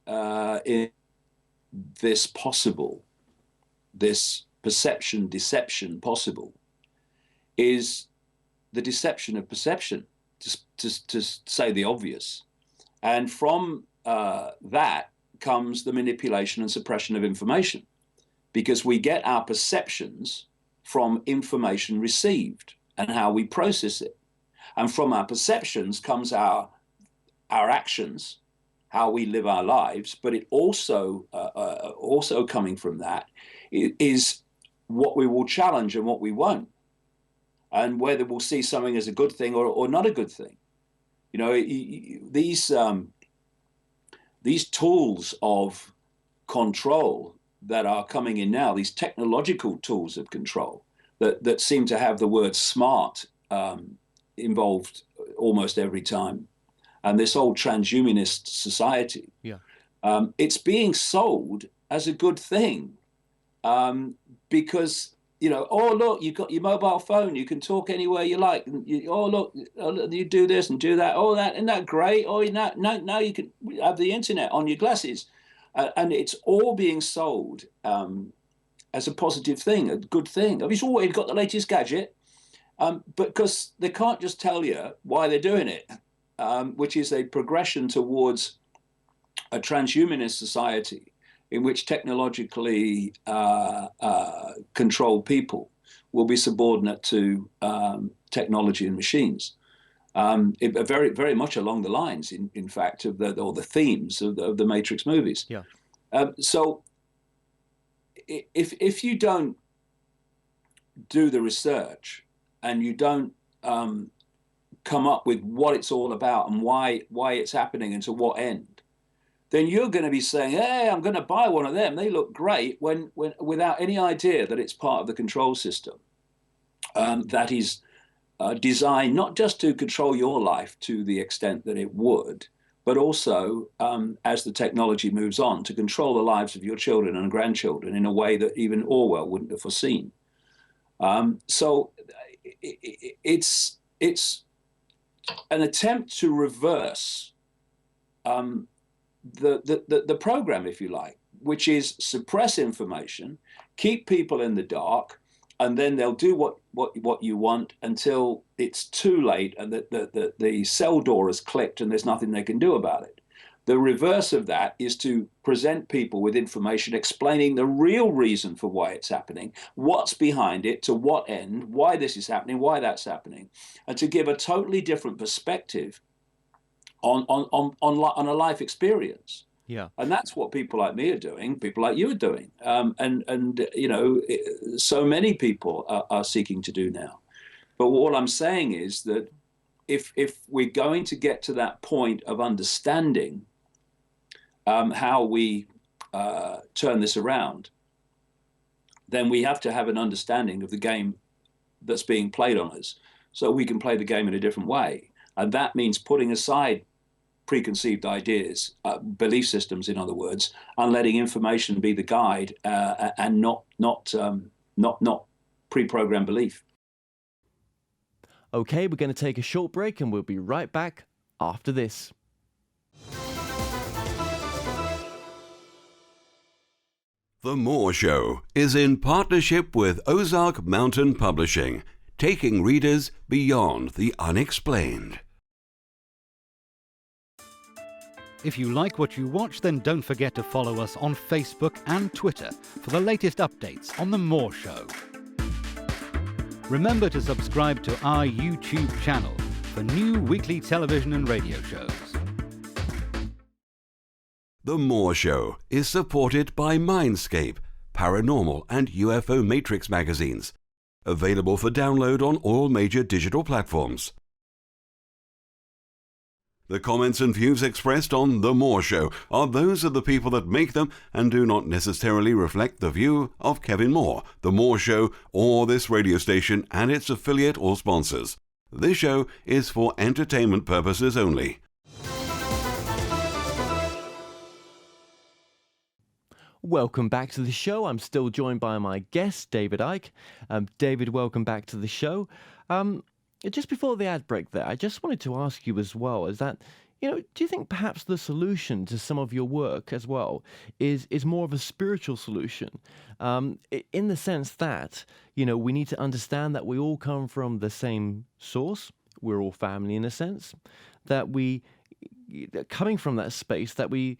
in this perception, deception possible, is the deception of perception, to say the obvious. And from that comes the manipulation and suppression of information, because we get our perceptions from information received and how we process it. And from our perceptions comes our actions, how we live our lives, but it also coming from that is what we will challenge and what we won't, and whether we'll see something as a good thing or not a good thing. You know, these tools of control that are coming in now, these technological tools of control that seem to have the word smart involved almost every time, and this old transhumanist society, it's being sold as a good thing, because, you know, oh look, you've got your mobile phone, you can talk anywhere you like, and look, you do this and do that, oh, that, isn't that great? Oh, now you can have the internet on your glasses, and it's all being sold as a positive thing, a good thing. Have you always got the latest gadget? But because they can't just tell you why they're doing it, which is a progression towards a transhumanist society in which technologically controlled people will be subordinate to technology and machines. Very, very much along the lines, in fact, of the themes of the Matrix movies. Yeah. So if you don't do the research and you don't come up with what it's all about and why it's happening and to what end, then you're going to be saying, hey, I'm going to buy one of them, they look great, when without any idea that it's part of the control system that is designed not just to control your life to the extent that it would, but also, as the technology moves on, to control the lives of your children and grandchildren in a way that even Orwell wouldn't have foreseen. So it's an attempt to reverse the program, if you like, which is suppress information, keep people in the dark, and then they'll do what you want until it's too late and the cell door has clicked and there's nothing they can do about it. The reverse of that is to present people with information explaining the real reason for why it's happening, what's behind it, to what end, why this is happening, why that's happening, and to give a totally different perspective on a life experience. Yeah. And that's what people like me are doing, people like you are doing. And you know, so many people are seeking to do now. But what I'm saying is that if we're going to get to that point of understanding how we turn this around, then we have to have an understanding of the game that's being played on us, so we can play the game in a different way. And that means putting aside preconceived ideas, belief systems, in other words, and letting information be the guide, and not pre-programmed belief. Okay, we're going to take a short break and we'll be right back after this. The Moore Show is in partnership with Ozark Mountain Publishing, taking readers beyond the unexplained. If you like what you watch, then don't forget to follow us on Facebook and Twitter for the latest updates on The Moore Show. Remember to subscribe to our YouTube channel for new weekly television and radio shows. The Moore Show is supported by Mindscape, Paranormal and UFO Matrix magazines, available for download on all major digital platforms. The comments and views expressed on The Moore Show are those of the people that make them and do not necessarily reflect the view of Kevin Moore, The Moore Show, or this radio station and its affiliate or sponsors. This show is for entertainment purposes only. Welcome back to the show. I'm still joined by my guest, David Icke. David, welcome back to the show. Just before the ad break there, I just wanted to ask you as well, is that, do you think perhaps the solution to some of your work as well is more of a spiritual solution, in the sense that, we need to understand that we all come from the same source, we're all family in a sense, that we, coming from that space, that we,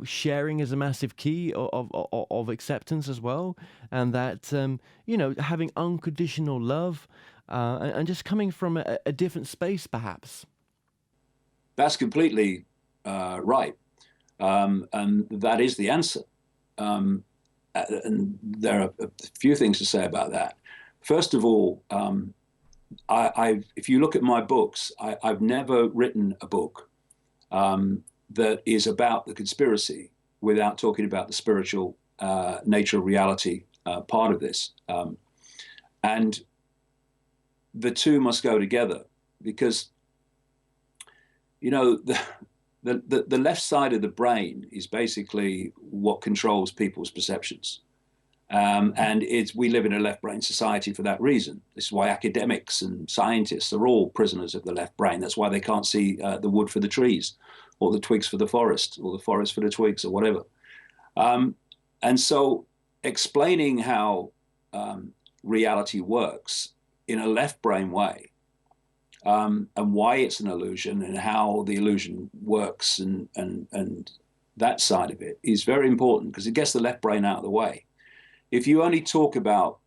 sharing is a massive key of acceptance as well, and that, having unconditional love, and just coming from a different space, perhaps. That's completely right. And that is the answer. And there are a few things to say about that. First of all, if you look at my books, I've never written a book that is about the conspiracy without talking about the spiritual nature of reality part of this. And the two must go together, because the left side of the brain is basically what controls people's perceptions. And we live in a left brain society for that reason. This is why academics and scientists are all prisoners of the left brain. That's why they can't see the wood for the trees, or the twigs for the forest, or the forest for the twigs, or whatever. And so explaining how reality works in a left brain way, and why it's an illusion, and how the illusion works, and that side of it is very important, because it gets the left brain out of the way. If you only talk about,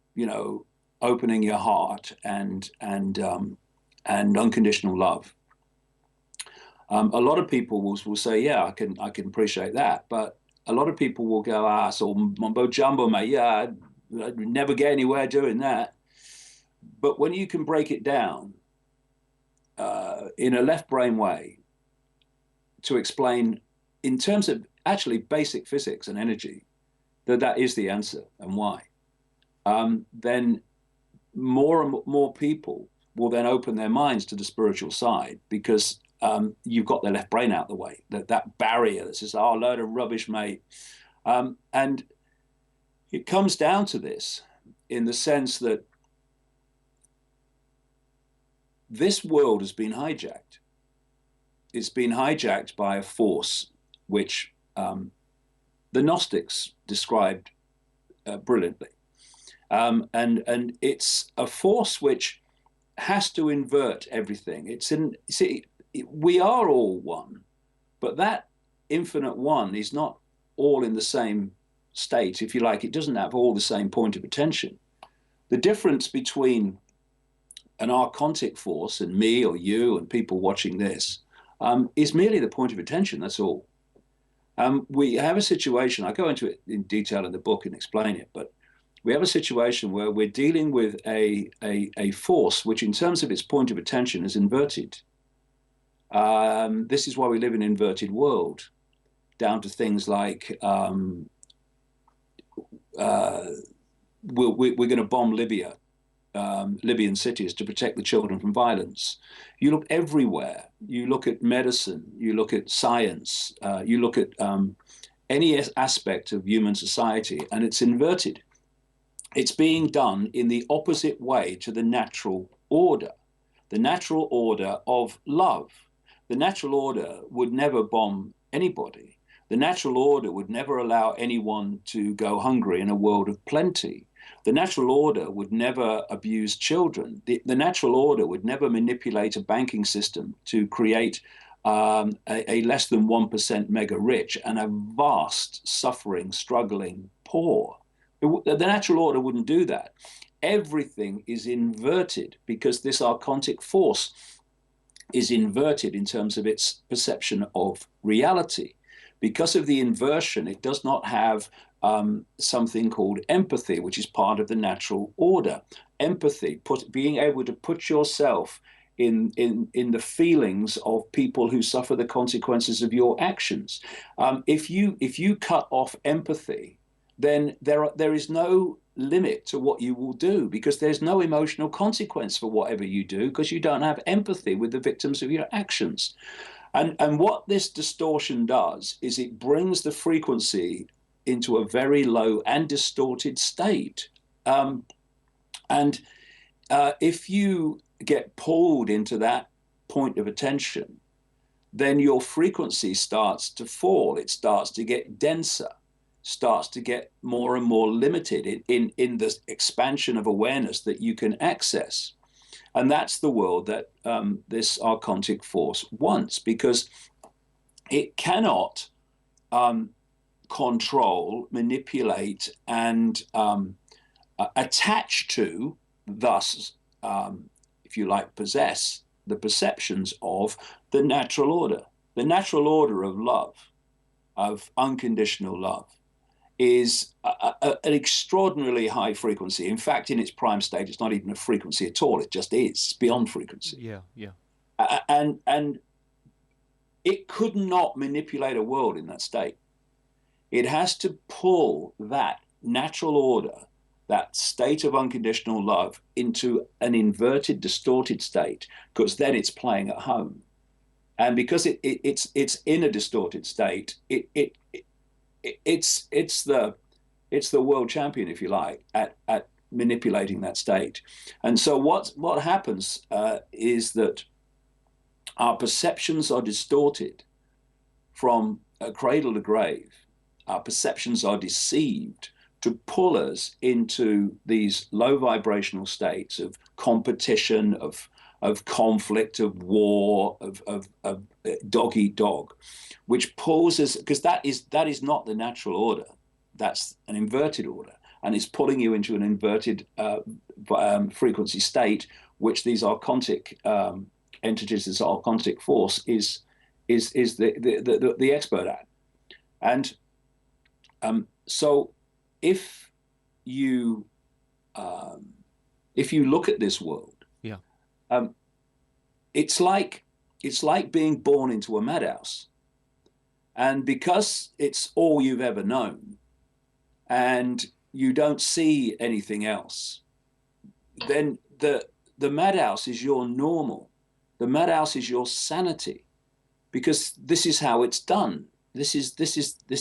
opening your heart and unconditional love, a lot of people will say, yeah, I can appreciate that, but a lot of people will go, it's all mumbo jumbo, mate. Yeah, I'd never get anywhere doing that. But when you can break it down in a left brain way to explain in terms of actually basic physics and energy, that is the answer and why, then more and more people will then open their minds to the spiritual side, because you've got their left brain out of the way, that barrier that says, oh, load of rubbish, mate. And it comes down to this in the sense that this world has been hijacked. It's been hijacked by a force which the Gnostics described brilliantly. And it's a force which has to invert everything. We are all one, but that infinite one is not all in the same state, if you like. It doesn't have all the same point of attention. The difference between an archontic force and me or you and people watching this is merely the point of attention, that's all. We have a situation, I go into it in detail in the book and explain it, but we have a situation where we're dealing with a force which, in terms of its point of attention, is inverted. This is why we live in an inverted world, down to things like we're going to bomb Libya, Libyan cities, to protect the children from violence. You look everywhere. You look at medicine, you look at science, you look at any aspect of human society, and it's inverted. It's being done in the opposite way to the natural order of love. The natural order would never bomb anybody. The natural order would never allow anyone to go hungry in a world of plenty. The natural order would never abuse children. The natural order would never manipulate a banking system to create a less than 1% mega rich and a vast, suffering, struggling poor. The natural order wouldn't do that. Everything is inverted because this archontic force is inverted in terms of its perception of reality. Because of the inversion, it does not have something called empathy, which is part of the natural order. Empathy, being able to put yourself in the feelings of people who suffer the consequences of your actions. If you cut off empathy, then there is no limit to what you will do, because there's no emotional consequence for whatever you do, because you don't have empathy with the victims of your actions. And what this distortion does is it brings the frequency into a very low and distorted state. If you get pulled into that point of attention, then your frequency starts to fall. It starts to get denser, starts to get more and more limited in the expansion of awareness that you can access. And that's the world that this archontic force wants, because it cannot control, manipulate, and attach to, thus, if you like, possess the perceptions of the natural order of love, of unconditional love, is an extraordinarily high frequency. In fact, in its prime state, it's not even a frequency at all. It just is. It's beyond frequency. Yeah. And it could not manipulate a world in that state. It has to pull that natural order, that state of unconditional love, into an inverted, distorted state, because then it's playing at home. And because it's in a distorted state, it's the world champion, if you like, at manipulating that state. And so what happens is that our perceptions are distorted from cradle to grave. Our perceptions are deceived to pull us into these low vibrational states of competition, of conflict, of war, of dog eat dog, which pulls us, because that is not the natural order. That's an inverted order, and it's pulling you into an inverted frequency state, which these archontic entities, this archontic force, is the expert at. And so if you look at this world, it's like being born into a madhouse, and because it's all you've ever known, and you don't see anything else, then the madhouse is your normal. The madhouse is your sanity, because this is how it's done.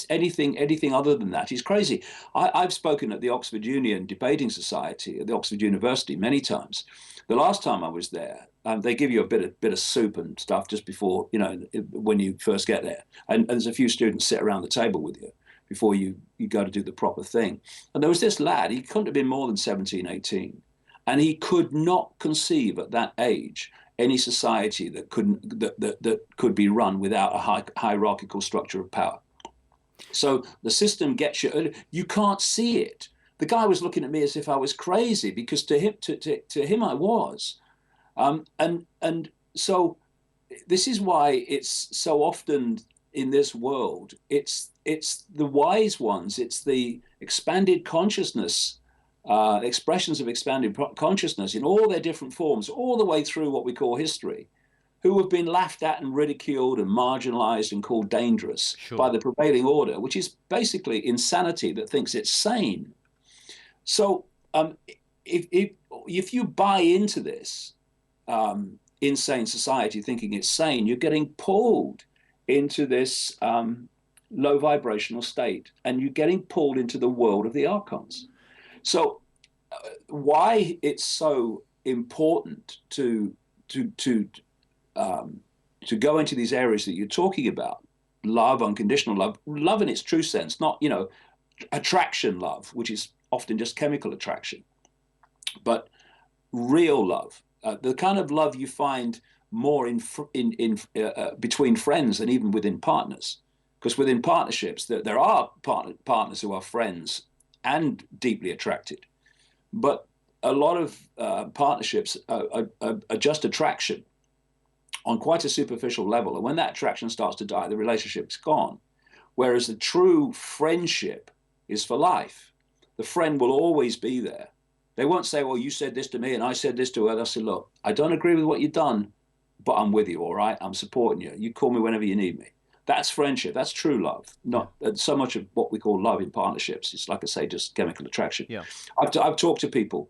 Anything other than that is crazy. I've spoken at the Oxford Union Debating Society at the Oxford University many times. The last time I was there, they give you a bit of soup and stuff just before, when you first get there. And there's a few students sit around the table with you before you go to do the proper thing. And there was this lad, he couldn't have been more than 17, 18. And he could not conceive at that age any society that could be run without a hierarchical structure of power. So the system gets you. You can't see it. The guy was looking at me as if I was crazy, because to him I was. And so this is why it's so often in this world, it's the wise ones, it's the expanded consciousness, expressions of expanded consciousness in all their different forms, all the way through what we call history, who have been laughed at and ridiculed and marginalized and called dangerous by the prevailing order, which is basically insanity that thinks it's sane. So if you buy into this insane society thinking it's sane, you're getting pulled into this low vibrational state, and you're getting pulled into the world of the archons. So why it's so important to go into these areas that you're talking about, love, unconditional love in its true sense, not attraction love, which is often just chemical attraction, but real love, the kind of love you find more in between friends than even within partners, because within partnerships there are partners who are friends and deeply attracted, but a lot of partnerships are just attraction on quite a superficial level, and when that attraction starts to die, the relationship's gone. Whereas the true friendship is for life. The friend will always be there. They won't say, well, you said this to me and I said this to her. They'll say, look, I don't agree with what you've done, but I'm with you, all right? I'm supporting you. You call me whenever you need me. That's friendship. That's true love. Not so much of what we call love in partnerships. It's, like I say, just chemical attraction. Yeah. I've talked to people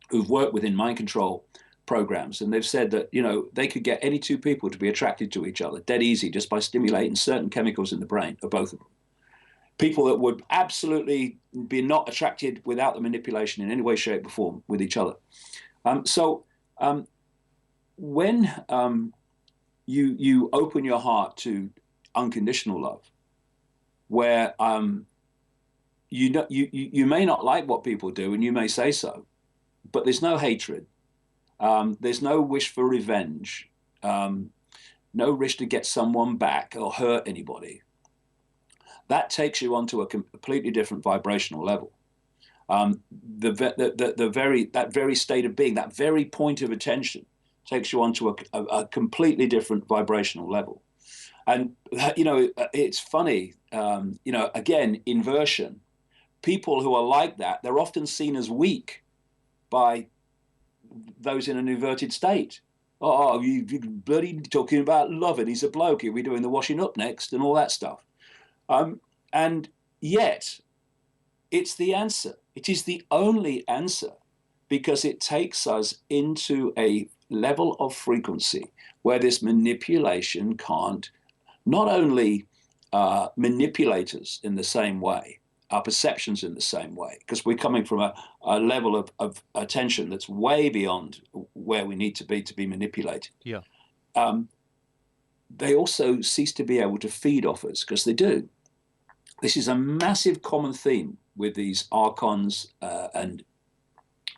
who've worked within mind control programs, and they've said that, they could get any two people to be attracted to each other dead easy just by stimulating certain chemicals in the brain of both of them. People that would absolutely be not attracted without the manipulation in any way, shape, or form with each other. So when you open your heart to unconditional love, where you may not like what people do, and you may say so, but there's no hatred, there's no wish for revenge, no wish to get someone back or hurt anybody. That takes you onto a completely different vibrational level. That very state of being, that very point of attention, takes you onto a completely different vibrational level. And it's funny. Again, inversion. People who are like that, they're often seen as weak by those in an inverted state. Oh, you bloody talking about love, and he's a bloke. He'll be doing the washing up next, and all that stuff. And yet, it's the answer. It is the only answer, because it takes us into a level of frequency where this manipulation can't not only manipulate us in the same way, our perceptions in the same way, because we're coming from a level of attention that's way beyond where we need to be manipulated. Yeah. They also cease to be able to feed off us, because they do. This is a massive common theme with these archons and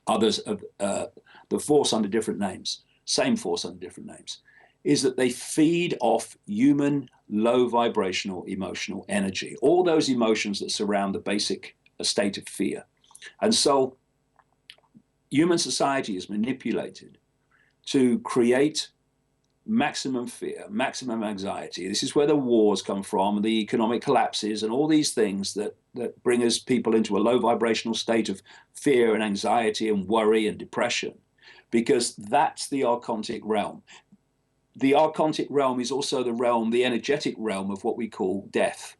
others of the force under different names, same force under different names, is that they feed off human low vibrational emotional energy, all those emotions that surround the basic state of fear. And so human society is manipulated to create maximum fear, maximum anxiety. This is where the wars come from, and the economic collapses, and all these things that bring us people into a low vibrational state of fear and anxiety and worry and depression, because that's the archontic realm. The archontic realm is also the realm, the energetic realm of what we call death.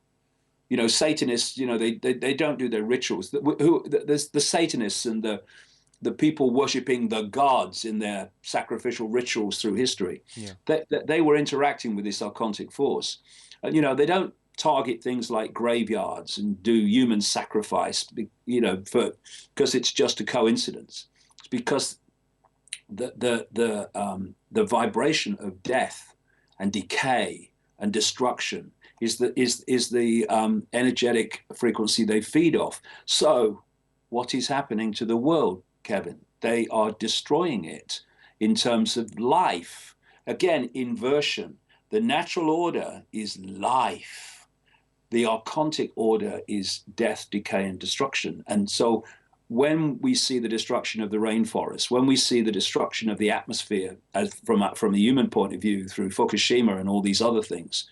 Satanists, they don't do their rituals. The Satanists and the people worshipping the gods in their sacrificial rituals through history, they were interacting with this archontic force. They don't target things like graveyards and do human sacrifice, because it's just a coincidence. It's because the vibration of death and decay and destruction is the energetic frequency they feed off. So what is happening to the world, Kevin? They are destroying it in terms of life. Again, inversion. The natural order is life. The archontic order is death, decay, and destruction. And so when we see the destruction of the rainforest, when we see the destruction of the atmosphere from a human point of view through Fukushima and all these other things,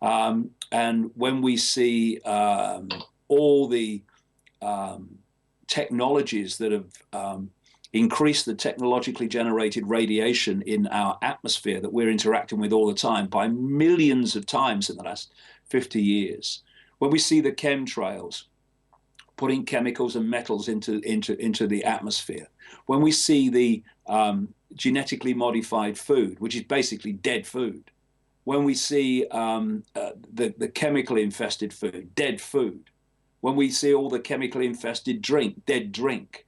and when we see all the technologies that have increased the technologically generated radiation in our atmosphere that we're interacting with all the time by millions of times in the last 50 years, when we see the chemtrails putting chemicals and metals into the atmosphere, when we see the genetically modified food, which is basically dead food, when we see the chemical infested food, dead food, when we see all the chemically infested drink, dead drink,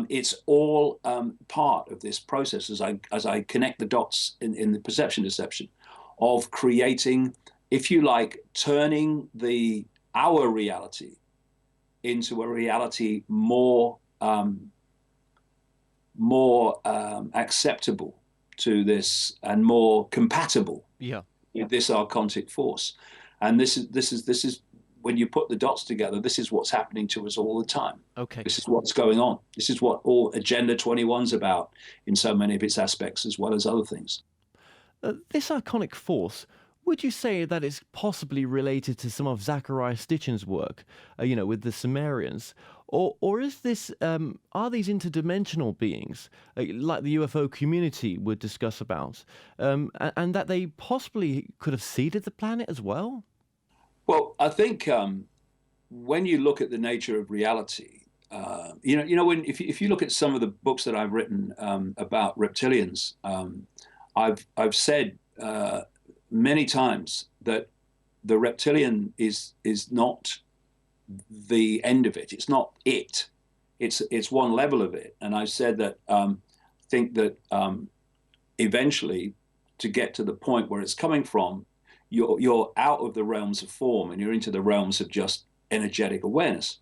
it's all part of this process, as I connect the dots in the perception deception of creating, if you like, turning our reality into a reality more acceptable to this and more compatible with this archontic force. And this is when you put the dots together, this is what's happening to us all the time. Okay. This is what's going on. This is what all Agenda 21's about in so many of its aspects, as well as other things. This archonic force, would you say that it's possibly related to some of Zecharia Sitchin's work, with the Sumerians? Or is this, are these interdimensional beings, like the UFO community would discuss about, and that they possibly could have seeded the planet as well? Well, I think when you look at the nature of reality, if you look at some of the books that I've written about reptilians, I've said many times that the reptilian is not the end of it. It's not it. It's one level of it. And I said that think that eventually to get to the point where it's coming from, you're out of the realms of form and you're into the realms of just energetic awareness.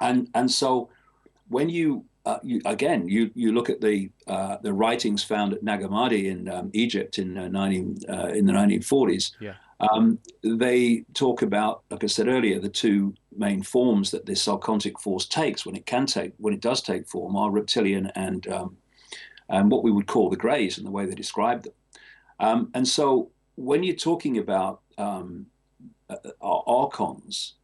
And so when you look at the writings found at Nag Hammadi in Egypt in the 1940s. Yeah. They talk about, like I said earlier, the two main forms that this archontic force takes when it does take form are reptilian and what we would call the greys, and the way they describe them. And so when you're talking about archons,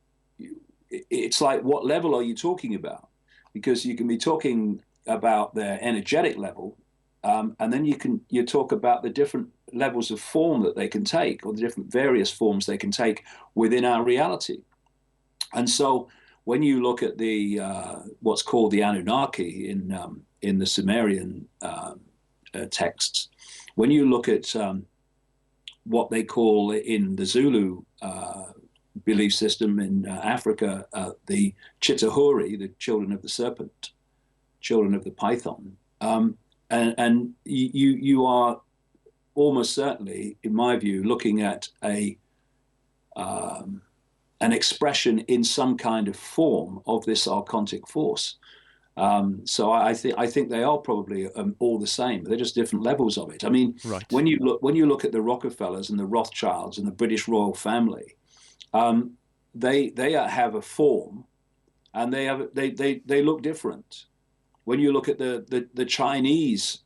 it's like, what level are you talking about? Because you can be talking about their energetic level, and then you talk about the different levels of form that they can take, or the different various forms they can take within our reality. And so when you look at the what's called the Anunnaki in the Sumerian texts, when you look at what they call in the Zulu belief system in Africa, the Chitahuri, the children of the serpent, children of the python, and you are almost certainly, in my view, looking at an expression in some kind of form of this archontic force. So I think they are probably all the same. They're just different levels of it. I mean, right. when you look at the Rockefellers and the Rothschilds and the British royal family, they have a form, and they look different. When you look at the Chinese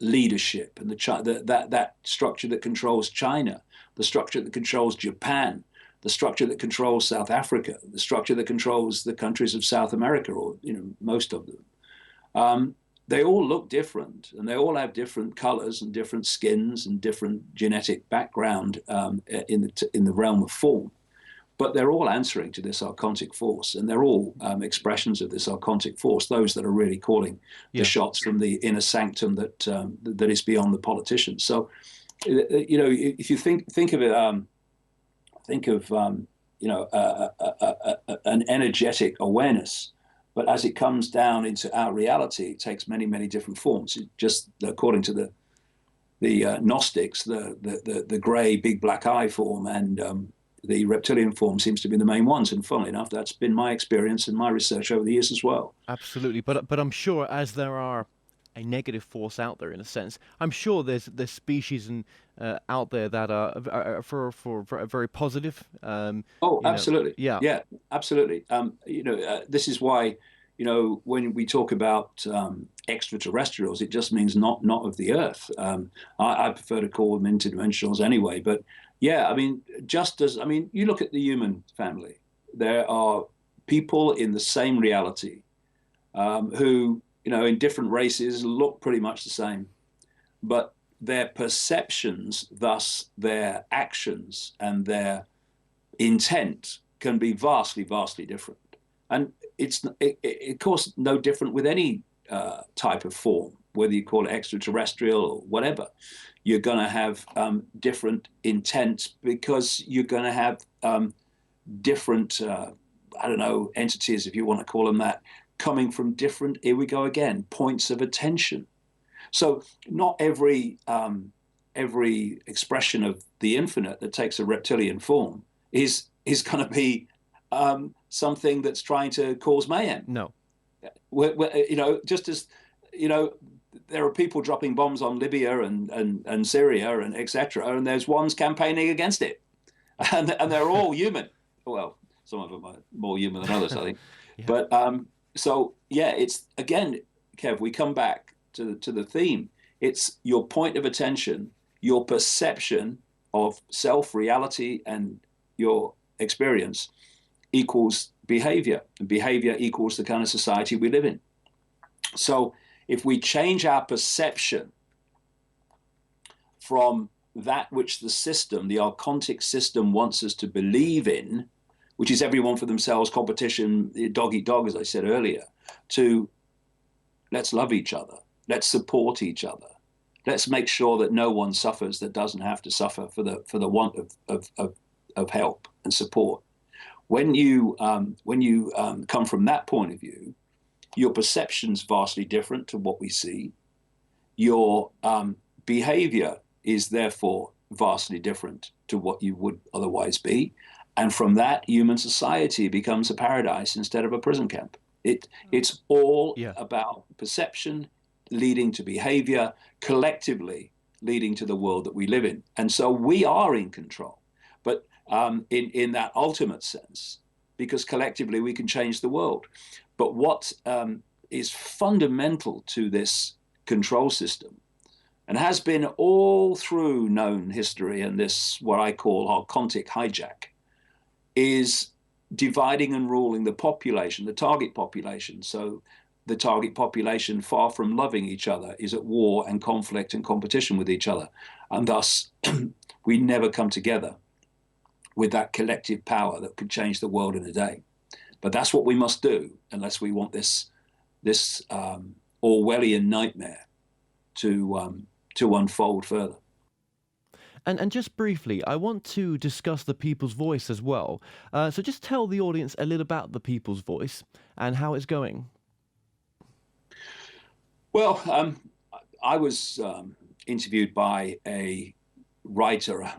leadership and that structure that controls China, the structure that controls Japan, the structure that controls South Africa, the structure that controls the countries of South America, or most of them, they all look different, and they all have different colors and different skins and different genetic background in the realm of form. But they're all answering to this archontic force, and they're all expressions of this archontic force, those that are really calling the shots from the inner sanctum that is beyond the politicians. So, if you think of it, an energetic awareness, but as it comes down into our reality, it takes many, many different forms. It just, according to the Gnostics, the grey big black eye form and the reptilian form seems to be the main ones. And funnily enough, that's been my experience and my research over the years as well. Absolutely, but I'm sure, as there are a negative force out there, in a sense, I'm sure there's species out there that are for very positive. Absolutely. Yeah, absolutely. This is why, when we talk about extraterrestrials, it just means not of the Earth. I prefer to call them interdimensionals anyway. But yeah, you look at the human family. There are people in the same reality who, in different races, look pretty much the same, but their perceptions, thus their actions and their intent, can be vastly, vastly different. And it's, of course, no different with any type of form, whether you call it extraterrestrial or whatever. You're going to have different intent, because you're going to have different, entities, if you want to call them that, coming from different, here we go again, points of attention. So not every expression of the infinite that takes a reptilian form is going to be something that's trying to cause mayhem. No. Just as, there are people dropping bombs on Libya and Syria and etc., and there's ones campaigning against it, and they're all human. Well, some of them are more human than others, I think. Yeah. But so yeah, it's, again, Kev, we come back to the theme. It's your point of attention, your perception of self, reality, and your experience equals behavior, and behavior equals the kind of society we live in. So if we change our perception from that which the system, the archontic system, wants us to believe in, which is everyone for themselves, competition, dog eat dog, as I said earlier, to let's love each other, let's support each other, let's make sure that no one suffers that doesn't have to suffer for the want of help and support. When you come from that point of view, your perception's vastly different to what we see. Your behavior is therefore vastly different to what you would otherwise be. And from that, human society becomes a paradise instead of a prison camp. It's all about perception leading to behavior, collectively leading to the world that we live in. And so we are in control, but in that ultimate sense, because collectively we can change the world. But what is fundamental to this control system, and has been all through known history, and this, what I call archontic hijack, is dividing and ruling the population, the target population. So the target population, far from loving each other, is at war and conflict and competition with each other. And thus, we never come together with that collective power that could change the world in a day. But that's what we must do, unless we want this Orwellian nightmare to unfold further. And just briefly, I want to discuss the People's Voice as well. So just tell the audience a little about the People's Voice and how it's going. Well, I was interviewed by a writer, I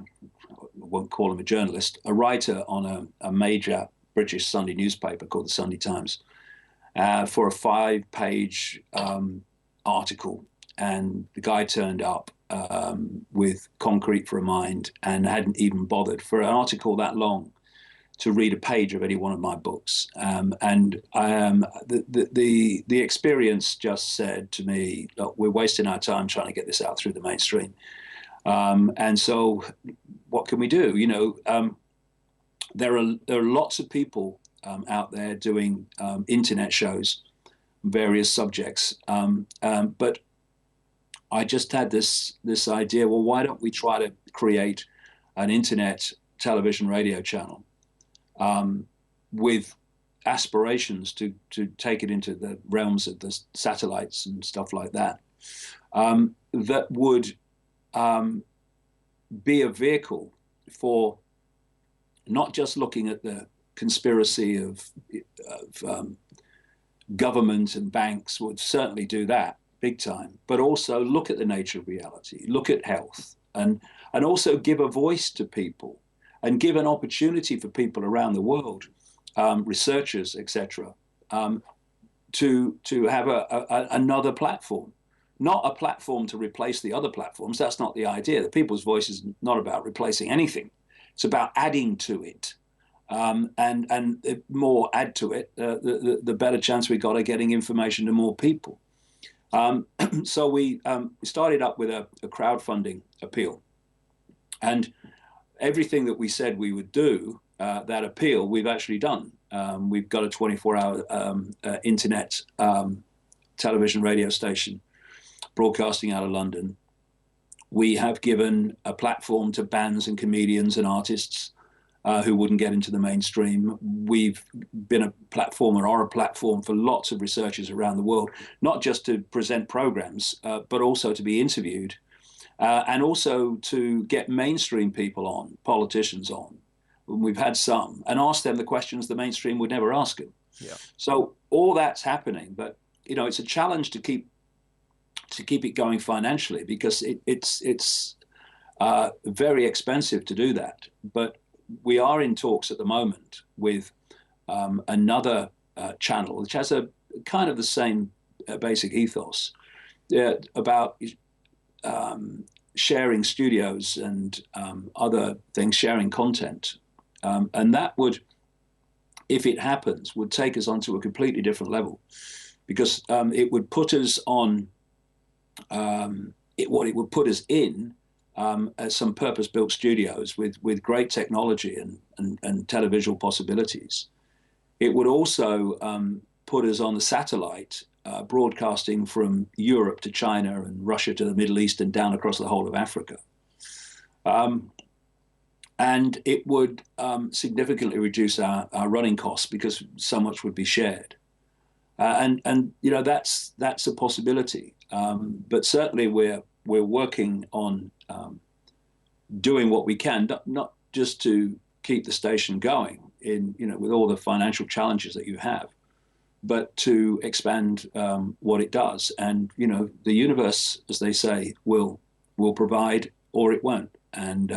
won't call him a journalist, a writer on a major British Sunday newspaper called the Sunday Times for a 5-page article. And the guy turned up with concrete for a mind and hadn't even bothered for an article that long to read a page of any one of my books. The experience just said to me, look, we're wasting our time trying to get this out through the mainstream. And so what can we do? You know, there are lots of people out there doing internet shows, various subjects, but I just had this idea, well, why don't we try to create an internet television radio channel with aspirations to take it into the realms of the satellites and stuff like that, that would be a vehicle for not just looking at the conspiracy of government and banks, would certainly do that big time, but also look at the nature of reality, look at health, and also give a voice to people and give an opportunity for people around the world, researchers, etc., to have another platform, not a platform to replace the other platforms. That's not the idea. The People's Voice is not about replacing anything. It's about adding to it. And the more add to it, the better chance we got of getting information to more people. So we started up with a crowdfunding appeal, and everything that we said we would do, that appeal, we've actually done. We've got a 24-hour internet television radio station broadcasting out of London. We have given a platform to bands and comedians and artists who wouldn't get into the mainstream. We've been a platform, or are a platform, for lots of researchers around the world, not just to present programs, but also to be interviewed, and also to get mainstream people on, politicians on. We've had some, and ask them the questions the mainstream would never ask them. Yeah. So all that's happening, but you know, it's a challenge to keep it going financially, because it's very expensive to do that. But we are in talks at the moment with another channel, which has a kind of the same basic ethos, about sharing studios and other things, sharing content. And that would, if it happens, would take us onto a completely different level, because it would put us on, it would put us in some purpose-built studios with great technology and televisual possibilities. It would also put us on the satellite, broadcasting from Europe to China and Russia to the Middle East and down across the whole of Africa. And it would significantly reduce our running costs, because so much would be shared. And you know, that's a possibility. But certainly we're working on doing what we can, not just to keep the station going in, you know, with all the financial challenges that you have, but to expand what it does. And, you know, the universe, as they say, will will provide or it won't, and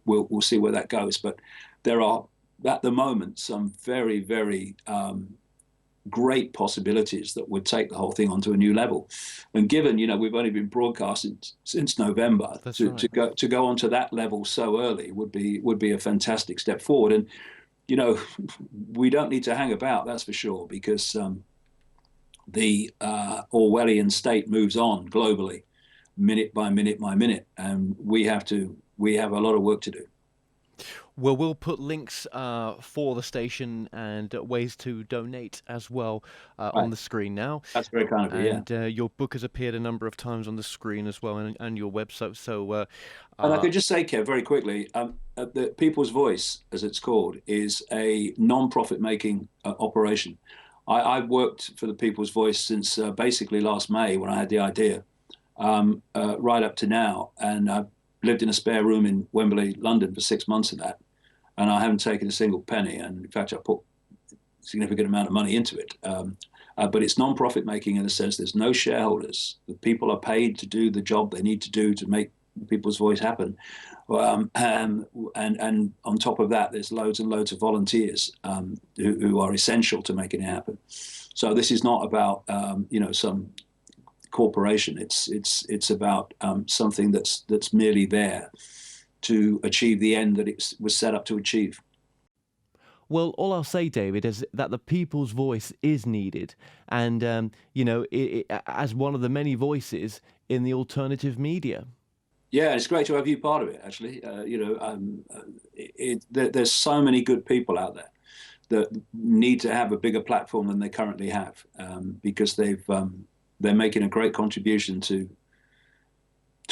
we'll see where that goes. But there are at the moment some very, very great possibilities that would take the whole thing onto a new level. And given, we've only been broadcasting since November, to go onto that level so early would be a fantastic step forward. And we don't need to hang about, that's for sure, because the Orwellian state moves on globally, minute by minute by minute, and we have a lot of work to do. Well, we'll put links for the station and ways to donate as well on the screen now. That's very kind of you. And your book has appeared a number of times on the screen as well, and your website. So, and I could just say, Kev, very quickly, the People's Voice, as it's called, is a non-profit making operation. I've worked for the People's Voice since basically last May, when I had the idea, right up to now, and I've lived in a spare room in Wembley, London, for 6 months of that. And I haven't taken a single penny. And in fact, I put a significant amount of money into it. But it's non-profit making in the sense there's no shareholders. The people are paid to do the job they need to do to make the People's Voice happen. And on top of that, there's loads and loads of volunteers who are essential to making it happen. So this is not about some corporation. It's about something that's merely there to achieve the end that it was set up to achieve. Well, all I'll say, David, is that the people's voice is needed, and as one of the many voices in the alternative media. Yeah, it's great to have you part of it. Actually, there's so many good people out there that need to have a bigger platform than they currently have, because they're making a great contribution to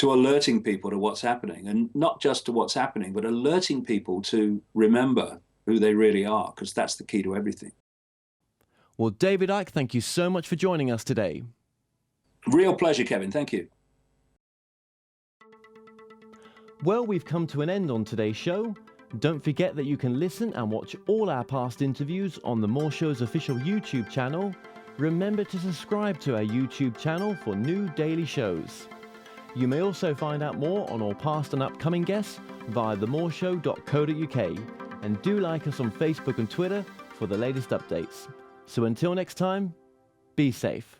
alerting people to what's happening, and not just to what's happening, but alerting people to remember who they really are, because that's the key to everything. Well, David Icke, thank you so much for joining us today. Real pleasure, Kevin. Thank you. Well, we've come to an end on today's show. Don't forget that you can listen and watch all our past interviews on The More Show's official YouTube channel. Remember to subscribe to our YouTube channel for new daily shows. You may also find out more on all past and upcoming guests via themoreshow.co.uk, and do like us on Facebook and Twitter for the latest updates. So until next time, be safe.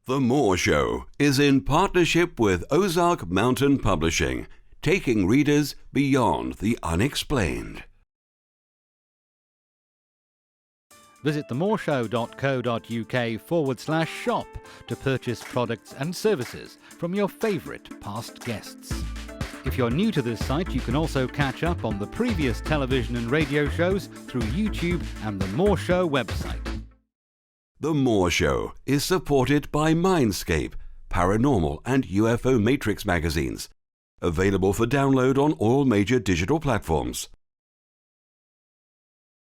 The More Show is in partnership with Ozark Mountain Publishing, taking readers beyond the unexplained. Visit themoreshow.co.uk/shop to purchase products and services from your favourite past guests. If you're new to this site, you can also catch up on the previous television and radio shows through YouTube and the More Show website. The More Show is supported by Mindscape, Paranormal and UFO Matrix magazines, available for download on all major digital platforms.